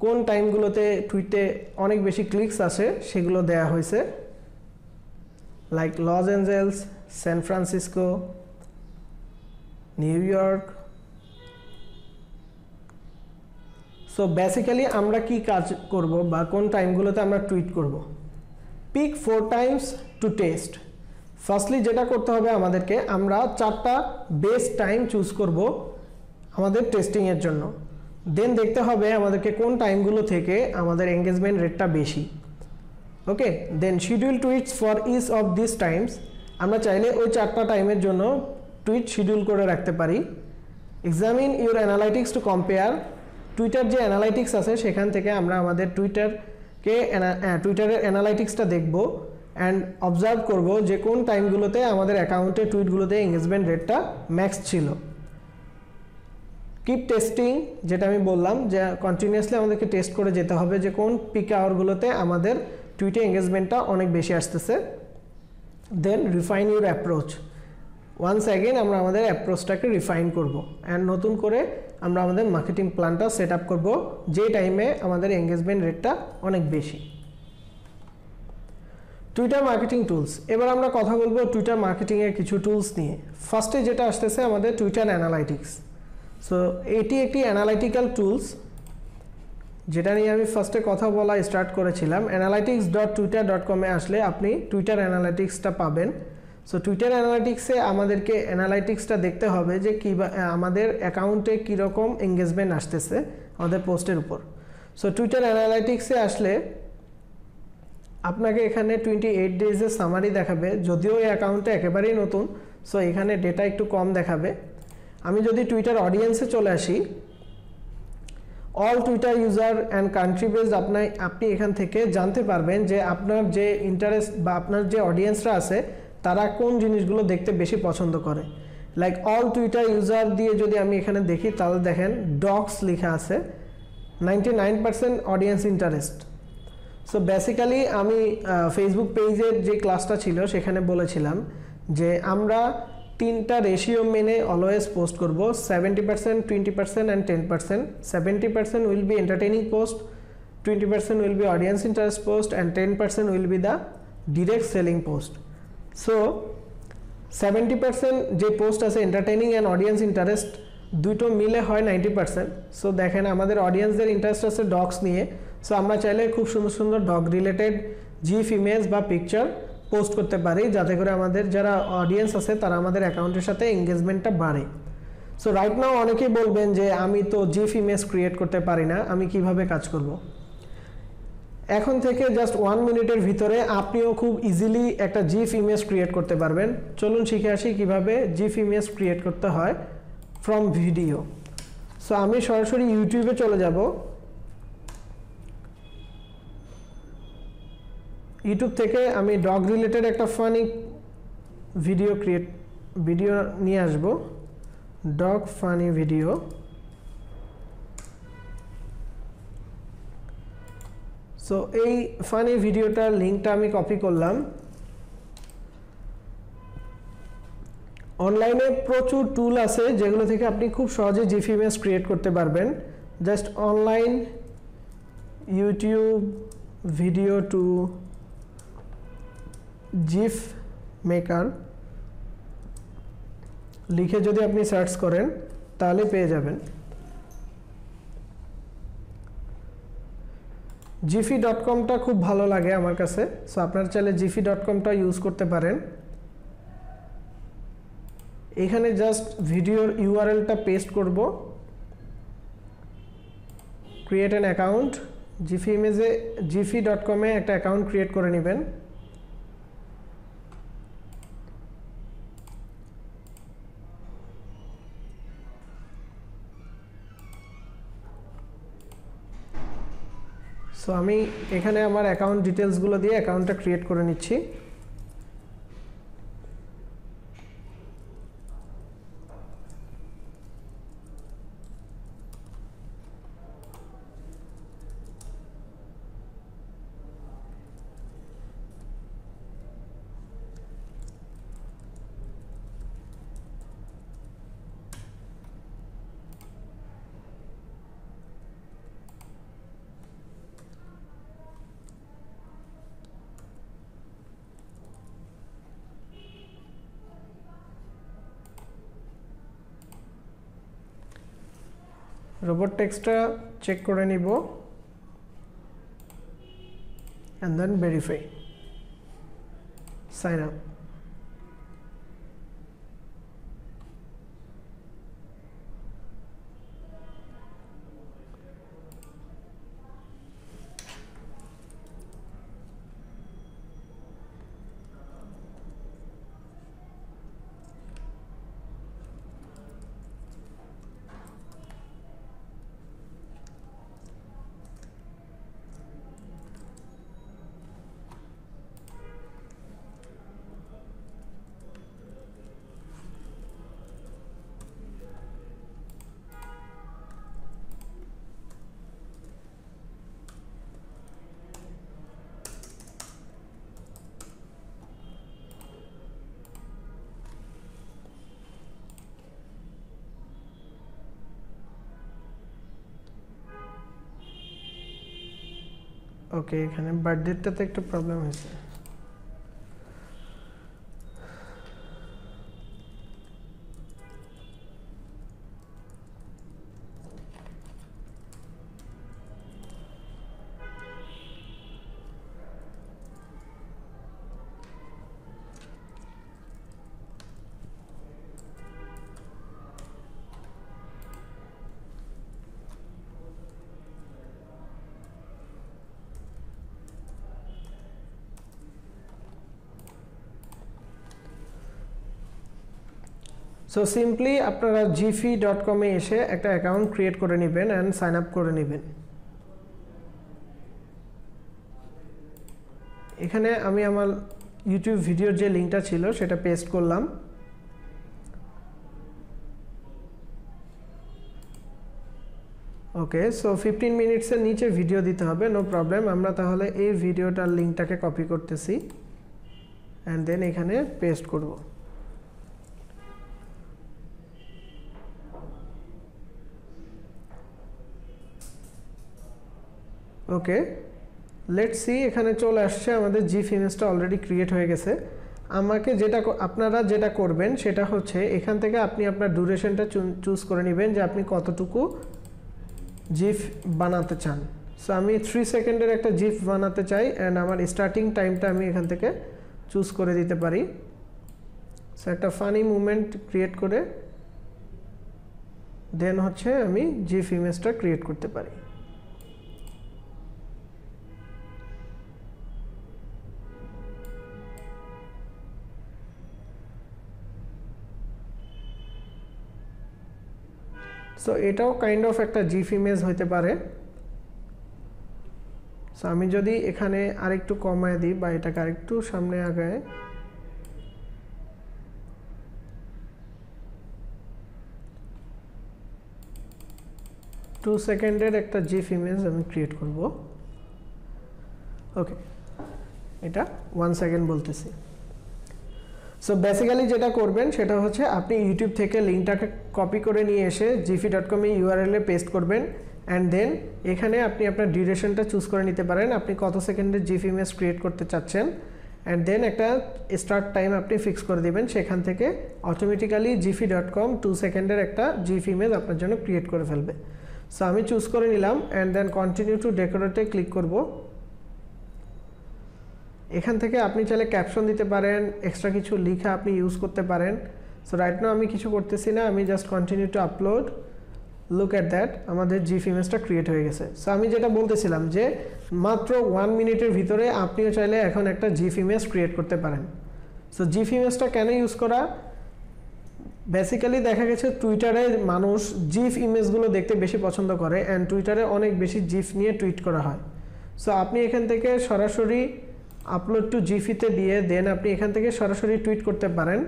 কোন টাইমগুলোতে টুইটে অনেক বেশি ক্লিকস আসে সেগুলো দেয়া হয়েছে, like Los Angeles, San Francisco, New York. So basically আমরা কি কাজ করব বা কোন টাইমগুলোতে আমরা টুইট করব? Pick 4 times to test. Firstly যেটা করতে হবে আমাদেরকে, আমরা 4টা বেস্ট টাইম চুজ করব আমাদের টেস্টিংয়ের জন্য। দেন দেখতে হবে আমাদেরকে কোন টাইমগুলো থেকে আমাদের এঙ্গেজমেন্ট রেটটা বেশি। Okay, then schedule tweets for each of this times. আমরা চাইলে ওই 4টা টাইমের জন্য টুইট শিডিউল করে রাখতে পারি। Examine your analytics to compare. Twitter যে অ্যানালাইটিক্স আছে সেখান থেকে আমরা আমাদের টুইটারের অ্যানালাইটিক্সটা দেখব অ্যান্ড অবজার্ভ করব যে কোন টাইমগুলোতে আমাদের অ্যাকাউন্টে টুইটগুলোতে এঙ্গেজমেন্ট রেটটা ম্যাক্স ছিল। কিপ টেস্টিং, যেটা আমি বললাম যে কন্টিনিউয়াসলি আমাদেরকে টেস্ট করে যেতে হবে যে কোন পিক আওয়ারগুলোতে আমাদের টুইটে এঙ্গেজমেন্টটা অনেক বেশি আসতেছে। Then refine your approach. Once again আমরা আমাদের অ্যাপ্রোচটাকে রিফাইন করব অ্যান্ড নতুন করে আমরা আমাদের মার্কেটিং প্ল্যানটা সেট আপ করবো যে টাইমে আমাদের এঙ্গেজমেন্ট রেটটা অনেক বেশি। Twitter marketing tools. এবার আমরা কথা বলবো টুইটার মার্কেটিংয়ের কিছু টুলস নিয়ে। ফার্স্টে যেটা আসতেছে আমাদের টুইটার অ্যানালাইটিক্স। সো এটি একটি অ্যানালাইটিক্যাল টুলস যেটা নিয়ে আমি ফার্স্টে কথা বলা স্টার্ট করেছিলাম। analytics.twitter.com-এ আসলে আপনি টুইটার অ্যানালাইটিক্সটা পাবেন। সো টুইটার অ্যানালাইটিক্সে আমাদেরকে অ্যানালাইটিক্সটা দেখতে হবে যে আমাদের অ্যাকাউন্টে কীরকম এঙ্গেজমেন্ট আসতেছে আমাদের পোস্টের উপর। সো টুইটার অ্যানালাইটিক্সে আসলে আপনাকে এখানে 28 ডেজের সামারি দেখাবে, যদিও এই অ্যাকাউন্টে একেবারেই নতুন, সো এখানে ডেটা একটু কম দেখাবে। আমি যদি টুইটার অডিয়েন্সে চলে আসি, all Twitter user and country based আপনি এখান থেকে জানতে পারবেন যে আপনার যে ইন্টারেস্ট বা আপনার যে অডিয়েন্সরা আছে তারা কোন জিনিসগুলো দেখতে বেশি পছন্দ করে। লাইক অল টুইটার ইউজার দিয়ে যদি আমি এখানে দেখি তাহলে দেখেন ডগস লেখা আছে, 99% অডিয়েন্স ইন্টারেস্ট। সো বেসিক্যালি আমি ফেসবুক পেজের যে ক্লাসটা ছিল সেখানে বলেছিলাম যে আমরা 3টা রেশিও মেনে অলওয়েজ পোস্ট করব, 70%, 20% and 10%। 70% will be entertaining post, 20% will be audience interest post and 10% will be the direct selling post. So 70% যে পোস্ট আছে এন্টারটেইনিং অ্যান্ড অডিয়েন্স ইন্টারেস্ট দুটো মিলে হয় 90%। সো দেখেন আমাদের অডিয়েন্সদের ইন্টারেস্ট আছে ডগস নিয়ে, সো আমরা চাইলে খুব সুন্দর সুন্দর ডগ রিলেটেড জিএফ ইমেজ বা পিকচার পোস্ট করতে পারি, যাতে করে আমাদের যারা অডিয়েন্স আছে তারা আমাদের অ্যাকাউন্টের সাথে এঙ্গেজমেন্টটা বাড়ে। সো রাইট নাও অনেকেই বলবেন যে আমি তো জিএফ ইমেজ ক্রিয়েট করতে পারি না, আমি কিভাবে কাজ করব। এখন থেকে জাস্ট 1 মিনিটের ভিতরে আপনিও খুব ইজিলি একটা জিএফ ইমেজ ক্রিয়েট করতে পারবেন। চলুন শিখে আসি কিভাবে জিএফ ইমেজ ক্রিয়েট করতে হয় ফ্রম ভিডিও। সো আমি সরাসরি ইউটিউবে চলে যাব। ইউটিউব থেকে আমি ডগ রিলেটেড একটা ফানি ভিডিও নিয়ে আসব, ডগ ফানি ভিডিও। সো এই ফানি ভিডিওটার লিঙ্কটা আমি কপি করলাম। অনলাইনে প্রচুর টুল আছে যেগুলো থেকে আপনি খুব সহজে জিএফ ইমেজ ক্রিয়েট করতে পারবেন। Just online YouTube video to GIF maker লিখে যদি আপনি সার্চ করেন তাহলে পেয়ে যাবেন। jiffy.com-টা খুব ভালো লাগে আমার কাছে, সো আপনারা চাইলে jiffy.com-টা ইউজ করতে পারেন। এখানে জাস্ট ভিডিওর ইউআরএলটা পেস্ট করব, ক্রিয়েট অ্যান অ্যাকাউন্ট। jiffy.com-এ একটা অ্যাকাউন্ট ক্রিয়েট করে নেবেন। সো আমি এখানে আমার অ্যাকাউন্ট ডিটেলসগুলো দিয়ে অ্যাকাউন্টটা ক্রিয়েট করে নিচ্ছি। রোবট টেক্সটটা চেক করে নিব and then verify, sign up। ওকে, এখানে বার্থডেটাতে একটু প্রবলেম হয়েছে। সো সিম্পলি আপনারা jiffy.com-এ এসে একটা অ্যাকাউন্ট ক্রিয়েট করে নেবেন অ্যান্ড সাইন আপ করে নেবেন। এখানে আমি আমার ইউটিউব ভিডিওর যে লিঙ্কটা ছিল সেটা পেস্ট করলাম। ওকে, সো 15 মিনিটসের নিচে ভিডিও দিতে হবে, নো প্রবলেম। আমরা তাহলে এই ভিডিওটার লিঙ্কটাকে কপি করতেছি অ্যান্ড দেন এখানে পেস্ট করব। ওকে, লেটস সি, এখানে চলে আসছে আমাদের জিএফ ইমেজটা অলরেডি ক্রিয়েট হয়ে গেছে। আমাকে যেটা আপনারা যেটা করবেন সেটা হচ্ছে এখান থেকে আপনি আপনার ডিউরেশনটা চুজ করে নেবেন যে আপনি কতটুকু জিফ বানাতে চান। সো আমি 3 সেকেন্ডের একটা জিফ বানাতে চাই অ্যান্ড আমার স্টার্টিং টাইমটা আমি এখান থেকে চুজ করে দিতে পারি। সো একটা ফানি মুভমেন্ট ক্রিয়েট করে দেন হচ্ছে আমি জিফ ইমেজটা ক্রিয়েট করতে পারি। সো এটাও কাইন্ড অফ একটা জিফ ইমেজ হতে পারে। সো আমি যদি এখানে আরেকটু কমায় দিই বা এটাকে আরেকটু সামনে আগায়, টু সেকেন্ডের একটা জিফ ইমেজ আমি ক্রিয়েট করব। ওকে, এটা 1 সেকেন্ড বলতেছি। সো বেসিক্যালি যেটা করবেন সেটা হচ্ছে আপনি ইউটিউব থেকে লিঙ্কটাকে কপি করে নিয়ে এসে giphy.com এ ইউআরএল-এ পেস্ট করবেন অ্যান্ড দেন এখানে আপনি আপনার ডিউরেশনটা চুজ করে নিতে পারেন, আপনি কত সেকেন্ডের জিফ ইমেজ ক্রিয়েট করতে চাচ্ছেন অ্যান্ড দেন একটা স্টার্ট টাইম আপনি ফিক্স করে দিবেন। সেখান থেকে অটোমেটিক্যালি giphy.com 2 সেকেন্ডের একটা জিফ ইমেজ আপনার জন্য ক্রিয়েট করে ফেলবে। সো আমি চুজ করে নিলাম অ্যান্ড দেন কন্টিনিউ টু ডেকোরেটে ক্লিক করব। এখান থেকে আপনি চাইলে ক্যাপশন দিতে পারেন, এক্সট্রা কিছু লেখা আপনি ইউজ করতে পারেন। সো রাইট নাও আমি কিছু করতেছি না, আমি just continue to upload. Look at that, আমাদের জিফ ইমেজটা ক্রিয়েট হয়ে গেছে। সো আমি যেটা বলতেছিলাম যে মাত্র 1 মিনিটের ভিতরে আপনিও চাইলে এখন একটা জিফ ইমেজ ক্রিয়েট করতে পারেন। সো জিফ ইমেজটা কেন ইউজ করা, বেসিক্যালি দেখা গেছে টুইটারে মানুষ জিফ ইমেজগুলো দেখতে বেশি পছন্দ করে অ্যান্ড টুইটারে অনেক বেশি জিফ নিয়ে টুইট করা হয়। সো আপনি এখান থেকে সরাসরি আপলোড টু জিফিতে দিয়ে দেন আপনি এখান থেকে সরাসরি টুইট করতে পারেন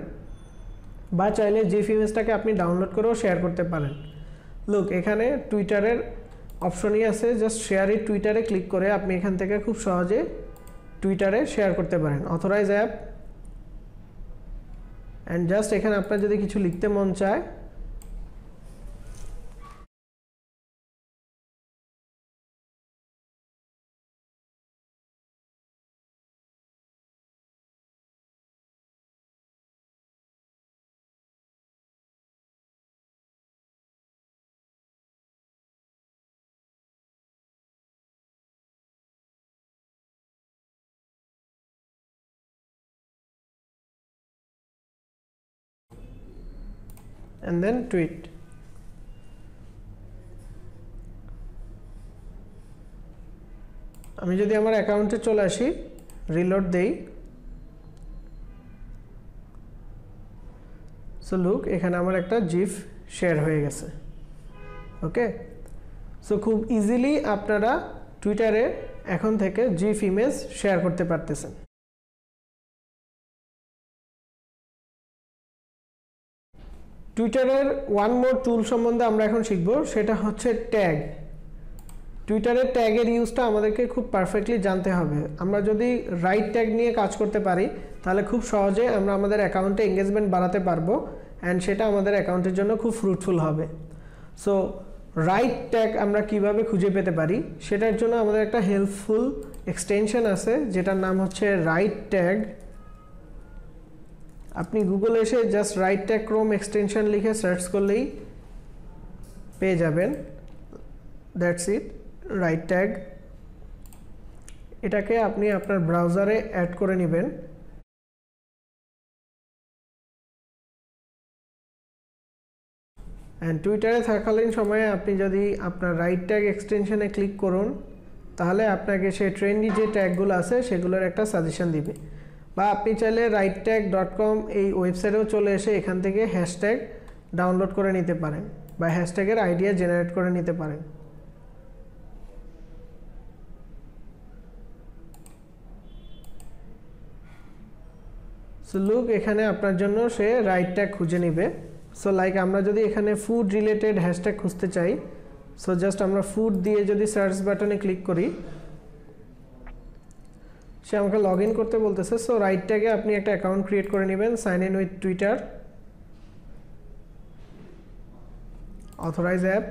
বা চাইলে জিফ ইমেজটাকে আপনি ডাউনলোড করেও শেয়ার করতে পারেন। লুক, এখানে টুইটারের অপশনই আছে, জাস্ট শেয়ার ইট টুইটারে ক্লিক করে আপনি এখান থেকে খুব সহজে টুইটারে শেয়ার করতে পারেন। অথরাইজ অ্যাপ অ্যান্ড জাস্ট এখানে আপনার যদি কিছু লিখতে মন চায় and then tweet. আমি যদি আমার অ্যাকাউন্টে চলে আসি, রিলোড দেই, সো লুক এখানে আমার একটা জিফ শেয়ার হয়ে গেছে। ওকে, সো খুব ইজিলি আপনারা টুইটারে এখন থেকে জিফ ইমেজ শেয়ার করতে পারতেছেন। টুইটারের ওয়ান মোর টুল সম্বন্ধে আমরা এখন শিখব, সেটা হচ্ছে ট্যাগ। টুইটারের ট্যাগের ইউজটা আমাদেরকে খুব পারফেক্টলি জানতে হবে। আমরা যদি রাইট ট্যাগ নিয়ে কাজ করতে পারি তাহলে খুব সহজে আমরা আমাদের অ্যাকাউন্টে এঙ্গেজমেন্ট বাড়াতে পারবো অ্যান্ড সেটা আমাদের অ্যাকাউন্টের জন্য খুব ফ্রুটফুল হবে। সো রাইট ট্যাগ আমরা কিভাবে খুঁজে পেতে পারি সেটার জন্য আমাদের একটা হেল্পফুল এক্সটেনশন আছে যেটার নাম হচ্ছে রাইট ট্যাগ। আপনি গুগলে এসে just right tag Chrome extension লিখে সার্চ করলেই পেয়ে যাবেন। That's it, right tag. এটাকে আপনি আপনার ব্রাউজারে অ্যাড করে নেবেন। অ্যান্ড টুইটারে থাকালীন সময়ে আপনি যদি আপনার রাইট ট্যাগ এক্সটেনশনে ক্লিক করুন তাহলে আপনাকে সেই ট্রেন্ডি যে ট্যাগগুলো আছে সেগুলোর একটা সাজেশন দিবে। বা আপনি চাইলে righttag.com এই ওয়েবসাইটেও চলে এসে এখান থেকে হ্যাশট্যাগ ডাউনলোড করে নিতে পারেন বা হ্যাশট্যাগের আইডিয়া জেনারেট করে নিতে পারেন। সো লুক, এখানে আপনার জন্য সে রাইট ট্যাগ খুঁজে নেবে। সো লাইক আমরা যদি এখানে ফুড রিলেটেড হ্যাশট্যাগ খুঁজতে চাই, সো জাস্ট আমরা ফুড দিয়ে যদি সার্চ বাটনে ক্লিক করি সে আমাকে লগ ইন করতে বলতেছে। সো রাইট ট্যাগে আপনি একটা অ্যাকাউন্ট ক্রিয়েট করে নেবেন, sign in with Twitter, authorize app.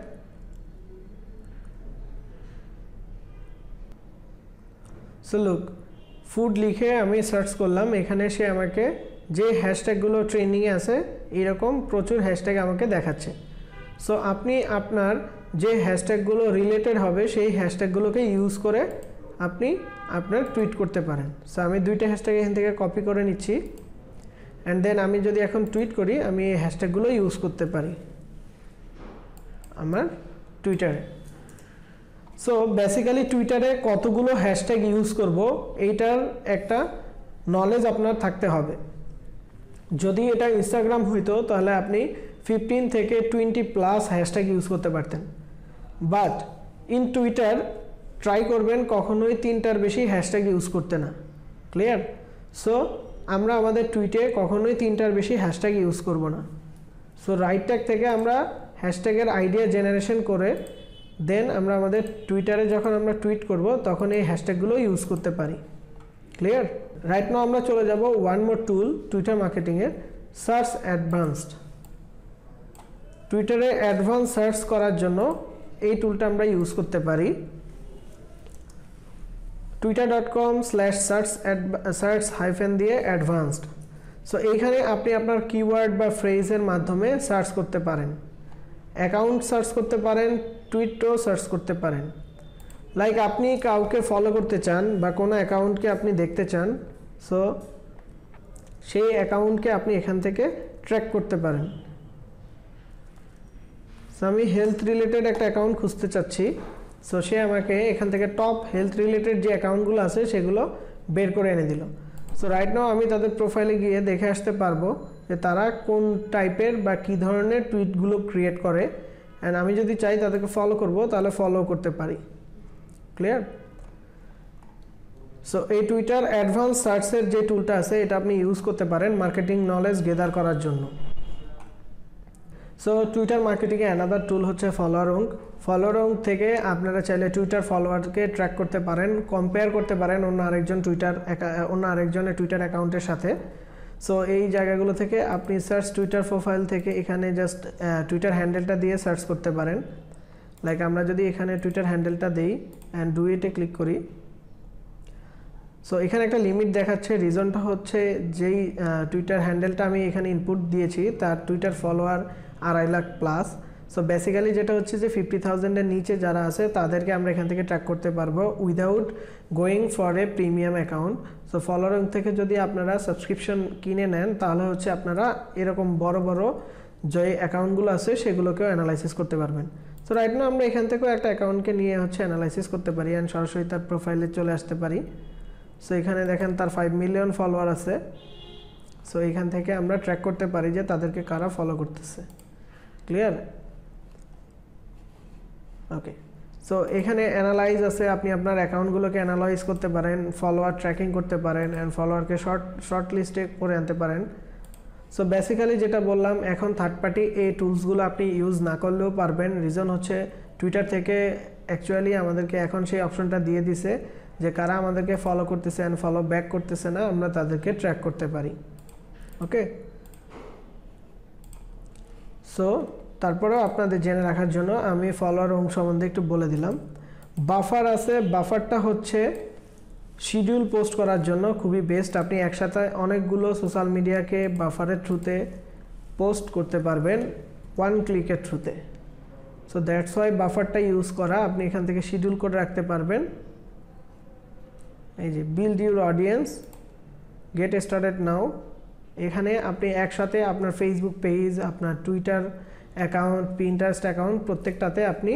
So look, food লিখে আমি সার্চ করলাম, এখানে সে আমাকে যে হ্যাশট্যাগুলো ট্রেন্ডিংয়ে আছে এরকম প্রচুর হ্যাশট্যাগ আমাকে দেখাচ্ছে। সো আপনি আপনার যে হ্যাশট্যাগুলো রিলেটেড হবে সেই হ্যাশট্যাগুলোকে ইউজ করে আপনি আপনার টুইট করতে পারেন। সো আমি দুইটা হ্যাশট্যাগ এখান থেকে কপি করে নিচ্ছি, অ্যান্ড দেন আমি যদি এখন টুইট করি আমি এই হ্যাশট্যাগুলো ইউজ করতে পারি আমার টুইটারে। সো বেসিক্যালি টুইটারে কতগুলো হ্যাশট্যাগ ইউজ করব এইটার একটা নলেজ আপনার থাকতে হবে। যদি এটা ইনস্টাগ্রাম হইতো তাহলে আপনি 15 থেকে 20+ হ্যাশট্যাগ ইউজ করতে পারতেন, বাট ইন টুইটার ট্রাই করবেন কখনোই 3টার বেশি হ্যাশট্যাগ ইউজ করতে না। ক্লিয়ার? সো আমরা আমাদের টুইটে কখনোই 3টার বেশি হ্যাশট্যাগ ইউজ করব না। সো রাইট ট্যাগ থেকে আমরা হ্যাশট্যাগের আইডিয়া জেনারেশন করে দেন আমরা আমাদের টুইটারে যখন আমরা টুইট করব তখন এই হ্যাশট্যাগুলো ইউজ করতে পারি। ক্লিয়ার? রাইট নাও আমরা চলে যাব ওয়ান মোর টুল টুইটার মার্কেটিংয়ের, সার্চ অ্যাডভান্সড। টুইটারে অ্যাডভান্স সার্চ করার জন্য এই টুলটা আমরা ইউজ করতে পারি। twitter.com/search দিয়ে অ্যাডভান্সড। সো এইখানে আপনি আপনার কিওয়ার্ড বা ফ্রেজের মাধ্যমে সার্চ করতে পারেন, অ্যাকাউন্ট সার্চ করতে পারেন, টুইটও সার্চ করতে পারেন। লাইক আপনি কাউকে ফলো করতে চান বা কোনো অ্যাকাউন্টকে আপনি দেখতে চান, সো সেই অ্যাকাউন্টকে আপনি এখান থেকে ট্র্যাক করতে পারেন। সো আমি হেলথ রিলেটেড একটা অ্যাকাউন্ট খুঁজতে চাচ্ছি, সো সে আমাকে এখান থেকে টপ হেলথ রিলেটেড যে অ্যাকাউন্টগুলো আছে সেগুলো বের করে এনে দিল। সো রাইট নাও আমি তাদের প্রোফাইলে গিয়ে দেখে আসতে পারবো যে তারা কোন টাইপের বা কী ধরনের টুইটগুলো ক্রিয়েট করে, অ্যান্ড আমি যদি চাই তাদেরকে ফলো করব তাহলে ফলো করতে পারি। ক্লিয়ার? সো এই টুইটার অ্যাডভান্স সার্চের যে টুলটা আছে এটা আপনি ইউজ করতে পারেন মার্কেটিং নলেজ গেদার করার জন্য। সো টুইটার মার্কেটিংয়ে অ্যানাদার টুল হচ্ছে ফলোয়ারং। ফলোয়ারং থেকে আপনারা চাইলে টুইটার ফলোয়ারকে ট্র্যাক করতে পারেন, কম্পেয়ার করতে পারেন অন্য আরেকজনের টুইটার অ্যাকাউন্টের সাথে। সো এই জায়গাগুলো থেকে আপনি সার্চ টুইটার প্রোফাইল থেকে এখানে জাস্ট টুইটার হ্যান্ডেলটা দিয়ে সার্চ করতে পারেন। লাইক আমরা যদি এখানে টুইটার হ্যান্ডেলটা দিই অ্যান্ড ডু ইটে ক্লিক করি, সো এখানে একটা লিমিট দেখাচ্ছে। রিজনটা হচ্ছে যেই টুইটার হ্যান্ডেলটা আমি এখানে ইনপুট দিয়েছি তার Twitter follower 2.5 lakh plus. So basically যেটা হচ্ছে যে 50,000-এর নিচে যারা আছে তাদেরকে আমরা এখান থেকে ট্র্যাক করতে পারবো without going for a premium account. So following থেকে যদি আপনারা সাবস্ক্রিপশন কিনে নেন তাহলে হচ্ছে আপনারা এরকম বড় বড় যে অ্যাকাউন্টগুলো আছে সেগুলোকেও অ্যানালাইসিস করতে পারবেন। সো রাইট নাও আমরা এখান থেকেও একটা অ্যাকাউন্টকে নিয়ে হচ্ছে অ্যানালাইসিস করতে পারি অ্যান্ড সরাসরি তার প্রোফাইলে চলে আসতে পারি। সো এখানে দেখেন তার 5 মিলিয়ন ফলোয়ার আছে। সো এখান থেকে আমরা ট্র্যাক করতে পারি যে তাদেরকে কারা ফলো করতেছে। ক্লিয়ার? ওকে, সো এখানে অ্যানালাইজ আছে, আপনি আপনার অ্যাকাউন্টগুলোকে অ্যানালাইজ করতে পারেন, ফলোয়ার ট্র্যাকিং করতে পারেন অ্যান্ড ফলোয়ারকে শর্ট লিস্টে করে আনতে পারেন। সো বেসিক্যালি যেটা বললাম, এখন থার্ড পার্টি এই টুলসগুলো আপনি ইউজ না করলেও পারবেন। রিজন হচ্ছে টুইটার থেকে অ্যাকচুয়ালি আমাদেরকে এখন সেই অপশনটা দিয়ে দিছে যে কারা আমাদেরকে ফলো করতেছে অ্যান্ড ফলো ব্যাক করতেছে না, আমরা তাদেরকে ট্র্যাক করতে পারি। ওকে, সো তারপরেও আপনাদের জেনে রাখার জন্য আমি ফলোয়ার অংশ সম্বন্ধে একটু বলে দিলাম। বাফার আছে, বাফারটা হচ্ছে শিডিউল পোস্ট করার জন্য খুবই বেস্ট। আপনি একসাথে অনেকগুলো সোশ্যাল মিডিয়াকে বাফারের থ্রুতে পোস্ট করতে পারবেন ওয়ান ক্লিকের থ্রুতে। সো দ্যাটস ওয়াই বাফারটা ইউজ করা। আপনি এখান থেকে শিডিউল করে রাখতে পারবেন। এই যে build your audience, get started now, এখানে আপনি একসাথে আপনার ফেসবুক পেজ, আপনার টুইটার অ্যাকাউন্ট, পিন্টারেস্ট অ্যাকাউন্ট প্রত্যেকটাতে আপনি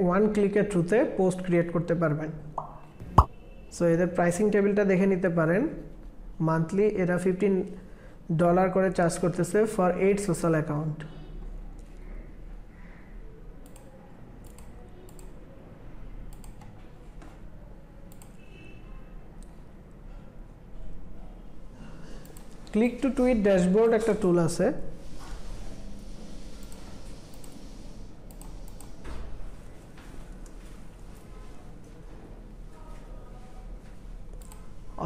ওয়ান ক্লিকের থ্রুতে পোস্ট ক্রিয়েট করতে পারবেন। সো এদের প্রাইসিং টেবিলটা দেখে নিতে পারেন। মান্থলি এরা $15 করে চার্জ করতেছে for 8 social account. Click to tweet dashboard একটা টুল আছে,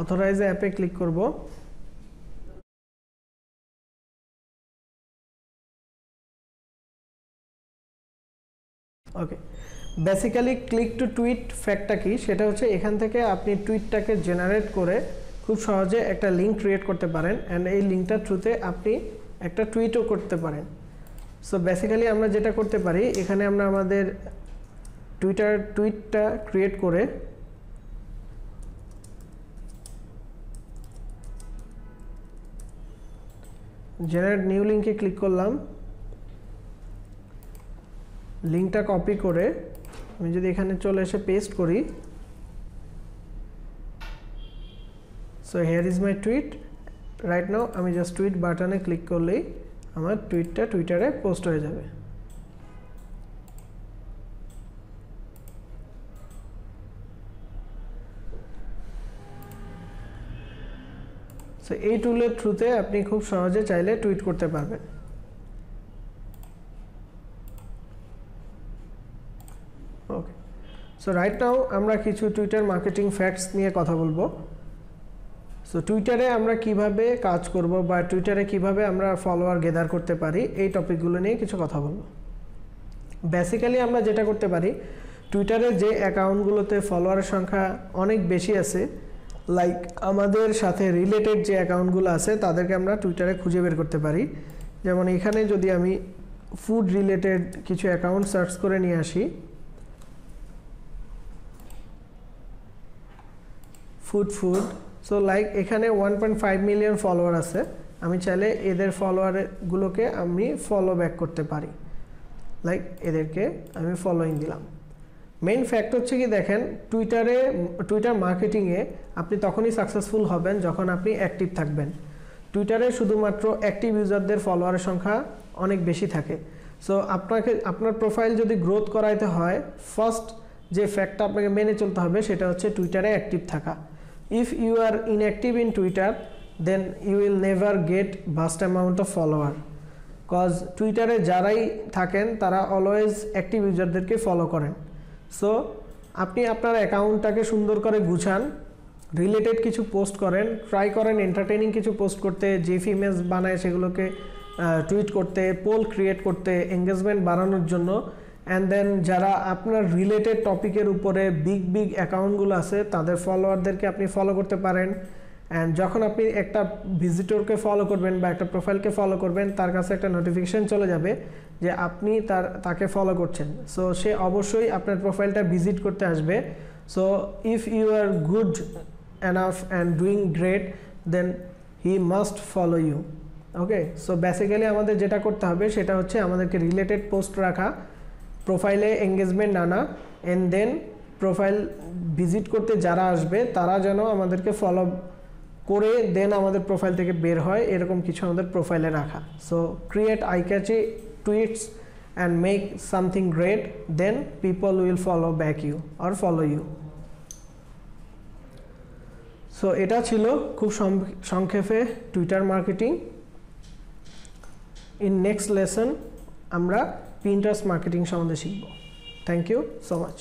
অথরাইজ অ্যাপে ক্লিক করব। ওকে, বেসিক্যালি ক্লিক টু টুইট ফ্যাক্টটা কি, সেটা হচ্ছে এখান থেকে আপনি টুইটটাকে জেনারেট করে খুব সহজে একটা লিঙ্ক ক্রিয়েট করতে পারেন অ্যান্ড এই লিঙ্কটার থ্রুতে আপনি একটা টুইটও করতে পারেন। সো বেসিক্যালি আমরা যেটা করতে পারি, এখানে আমরা আমাদের টুইটটা ক্রিয়েট করে জেনারেট নিউ লিঙ্কে ক্লিক করলাম, লিঙ্কটা কপি করে আমি যদি এখানে চলে এসে পেস্ট করি, so here is my tweet right now. আমি জাস্ট টুইট বাটনে ক্লিক করলেই আমার টুইটটা টুইটারে পোস্ট হয়ে যাবে। সো এই টুলের থ্রুতে আপনি খুব সহজে চাইলে টুইট করতে পারবেন। ওকে, সো রাইট নাও আমরা কিছু টুইটার মার্কেটিং ফ্যাক্টস নিয়ে কথা বলবো। সো টুইটারে আমরা কিভাবে কাজ করব বা টুইটারে কিভাবে আমরা ফলোয়ার গেদার করতে পারি, এই টপিকগুলো নিয়ে কিছু কথা বলবো। বেসিক্যালি আমরা যেটা করতে পারি, টুইটারে যে অ্যাকাউন্টগুলোতে ফলোয়ারের সংখ্যা অনেক বেশি আছে, লাইক আমাদের সাথে রিলেটেড যে অ্যাকাউন্টগুলো আছে তাদেরকে আমরা টুইটারে খুঁজে বের করতে পারি। যেমন এখানে যদি আমি ফুড রিলেটেড কিছু অ্যাকাউন্ট সার্চ করে নিয়ে আসি, ফুড সো লাইক এখানে 1.5 মিলিয়ন ফলোয়ার আছে, আমি চাইলে এদের ফলোয়ারগুলোকে আমি ফলো ব্যাক করতে পারি, লাইক এদেরকে আমি ফলোইং দিলাম। মেইন ফ্যাক্ট হচ্ছে কি দেখেন, টুইটার মার্কেটিংয়ে আপনি তখনই সাকসেসফুল হবেন যখন আপনি অ্যাক্টিভ থাকবেন। টুইটারে শুধুমাত্র অ্যাক্টিভ ইউজারদের ফলোয়ারের সংখ্যা অনেক বেশি থাকে। সো আপনার প্রোফাইল যদি গ্রোথ করাইতে হয়, ফার্স্ট যে ফ্যাক্টটা আপনাকে মেনে চলতে হবে সেটা হচ্ছে টুইটারে অ্যাক্টিভ থাকা। If you are inactive in Twitter, then you will never get vast amount of follower. Cause টুইটারে যারাই থাকেন তারা অলওয়েজ অ্যাক্টিভ ইউজারদেরকে ফলো করেন। সো আপনি আপনার অ্যাকাউন্টটাকে সুন্দর করে গুছান, রিলেটেড কিছু পোস্ট করেন, ট্রাই করেন এন্টারটেইনিং কিছু পোস্ট করতে, জিফ ইমেজ বানায় সেগুলোকে টুইট করতে, পোল ক্রিয়েট করতে, এঙ্গেজমেন্ট বাড়ানোর জন্য। অ্যান্ড দেন যারা আপনার রিলেটেড টপিকের উপরে বিগ অ্যাকাউন্টগুলো আছে তাদের ফলোয়ারদেরকে আপনি ফলো করতে পারেন। অ্যান্ড যখন আপনি একটা ভিজিটরকে ফলো করবেন বা একটা প্রোফাইলকে ফলো করবেন, তার কাছে একটা নোটিফিকেশান চলে যাবে যে আপনি তাকে ফলো করছেন। সো সে অবশ্যই আপনার প্রোফাইলটা ভিজিট করতে আসবে। So if you are good enough and doing great, then he must follow you. Okay, so basically আমাদের যেটা করতে হবে সেটা হচ্ছে আমাদেরকে রিলেটেড পোস্ট রাখা, প্রোফাইলে এঙ্গেজমেন্ট আনা, অ্যান্ড দেন প্রোফাইল ভিজিট করতে যারা আসবে তারা যেন আমাদেরকে ফলো করে দেন আমাদের প্রোফাইল থেকে বের হয়, এরকম কিছু আমাদের প্রোফাইলে রাখা। So create I catchy tweets and make something great, then people will follow back you or follow you. So এটা ছিল খুব সংক্ষেপে Twitter marketing. In next lesson আমরা Pinterest মার্কেটিং সম্বন্ধে শিখব। Thank you so much.